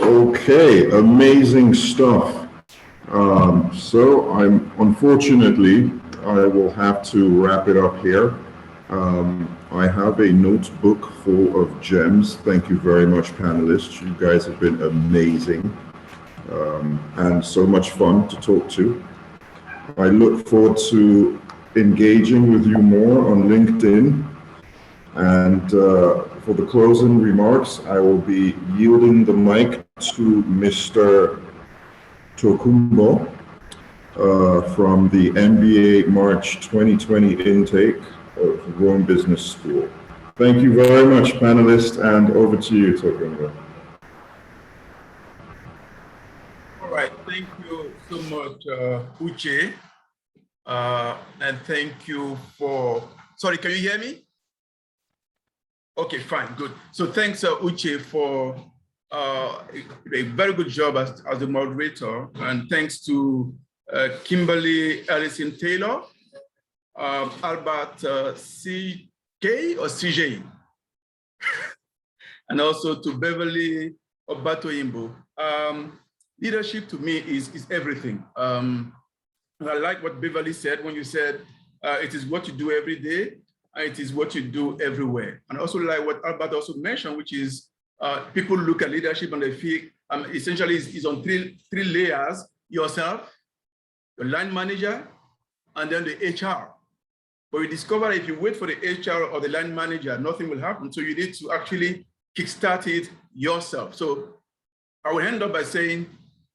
Okay, amazing stuff. So unfortunately, I will have to wrap it up here. I have a notebook full of gems. Thank you very much, panelists. You guys have been amazing and so much fun to talk to. I look forward to engaging with you more on LinkedIn. And for the closing remarks, I will be yielding the mic to Mr. Tokumbo from the MBA March 2020 intake of Rome Business School. Thank you very much, panelists, and over to you, Tokumbo. All right, thank you so much, Uche. And thank you for, sorry, can you hear me? Okay, fine, good. So thanks, Uche, for a very good job as the moderator, and thanks to Kimberly Ellison Taylor, Albert C.K. or CJ, and also to Beverly Obatoyimbo. Leadership to me is everything. I like what Beverly said when you said it is what you do every day, and it is what you do everywhere. And also like what Albert also mentioned, which is people look at leadership and they feel essentially is on three layers: yourself, your line manager, and then the HR. But we discover if you wait for the HR or the line manager, nothing will happen. So you need to actually kickstart it yourself. So I will end up by saying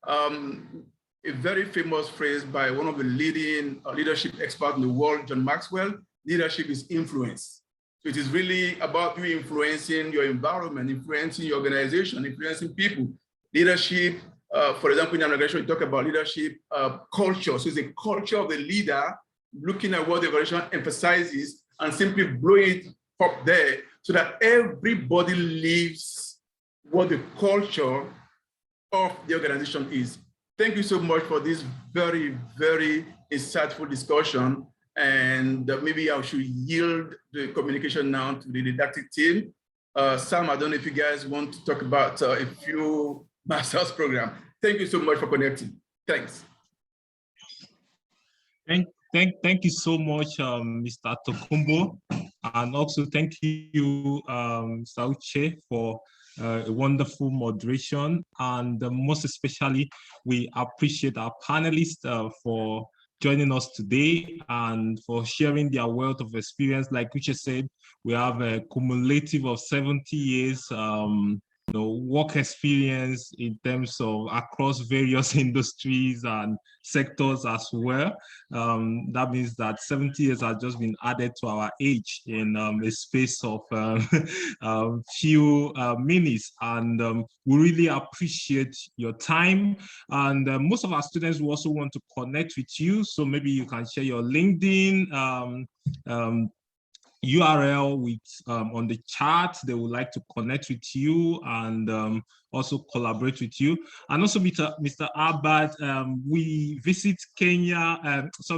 a very famous phrase by one of the leading leadership experts in the world, John Maxwell: leadership is influence. So it is really about you influencing your environment, influencing your organization, influencing people. Leadership, for example, in an organization, we talk about leadership culture. So it's a culture of the leader looking at what the organization emphasizes and simply blow it up there so that everybody lives what the culture of the organization is. Thank you so much for this very, very insightful discussion. And maybe I should yield the communication now to the didactic team. Sam, I don't know if you guys want to talk about a few master's program. Thank you so much for connecting. Thanks. Thank you so much, Mr. Tokumbo. And also thank you, Mr. Uche, for a wonderful moderation. And most especially, we appreciate our panelists for joining us today and for sharing their wealth of experience. Like Uche said, we have a cumulative of 70 years work experience in terms of across various industries and sectors as well. That means that 70 years has just been added to our age in a space of few minutes. And we really appreciate your time. And most of our students will also want to connect with you. So maybe you can share your LinkedIn URL with on the chat. They would like to connect with you and also collaborate with you. And also, Mr. Abad, we visit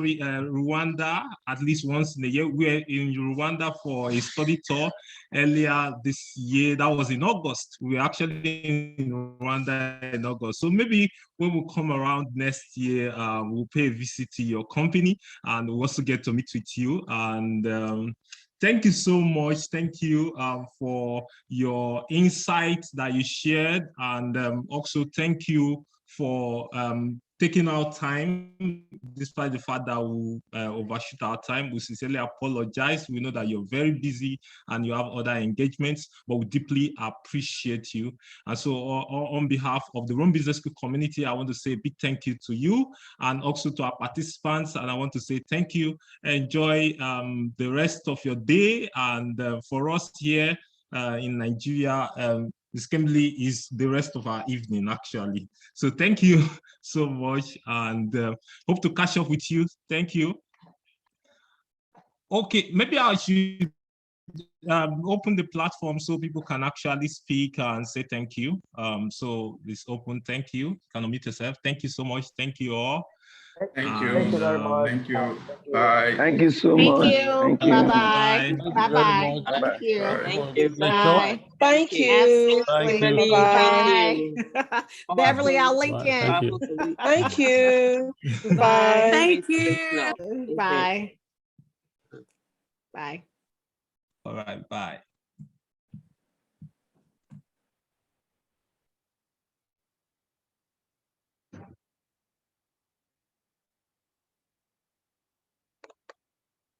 Rwanda at least once in a year. We're in Rwanda for a study tour earlier this year. That was in August. We were actually in Rwanda in August. So maybe when we come around next year, we'll pay a visit to your company and we'll also get to meet with you. And thank you so much. Thank you for your insights that you shared. And also thank you for taking our time, despite the fact that we overshoot our time. We sincerely apologize. We know that you're very busy and you have other engagements, but we deeply appreciate you. And so on behalf of the Rome Business School community, I want to say a big thank you to you and also to our participants. And I want to say thank you. Enjoy the rest of your day. And for us here in Nigeria, this Kimberly is the rest of our evening, actually. So thank you so much and hope to catch up with you. Thank you. Okay, maybe I should open the platform so people can actually speak and say thank you. So it's open. Thank you. You can unmute yourself. Thank you so much. Thank you all. Thank you. Thank you very much. Thank you. Bye. Thank you so Thank much. you. Thank you. Bye-bye. Bye. Bye-bye. Bye. Thank you. Bye. Thank you. Bye. Thank you. Absolutely. Thank you. Bye. Bye. Beverly, I'll link Bye. in. Thank you. Thank you. Bye. Thank you. Bye. Bye. All right. Bye.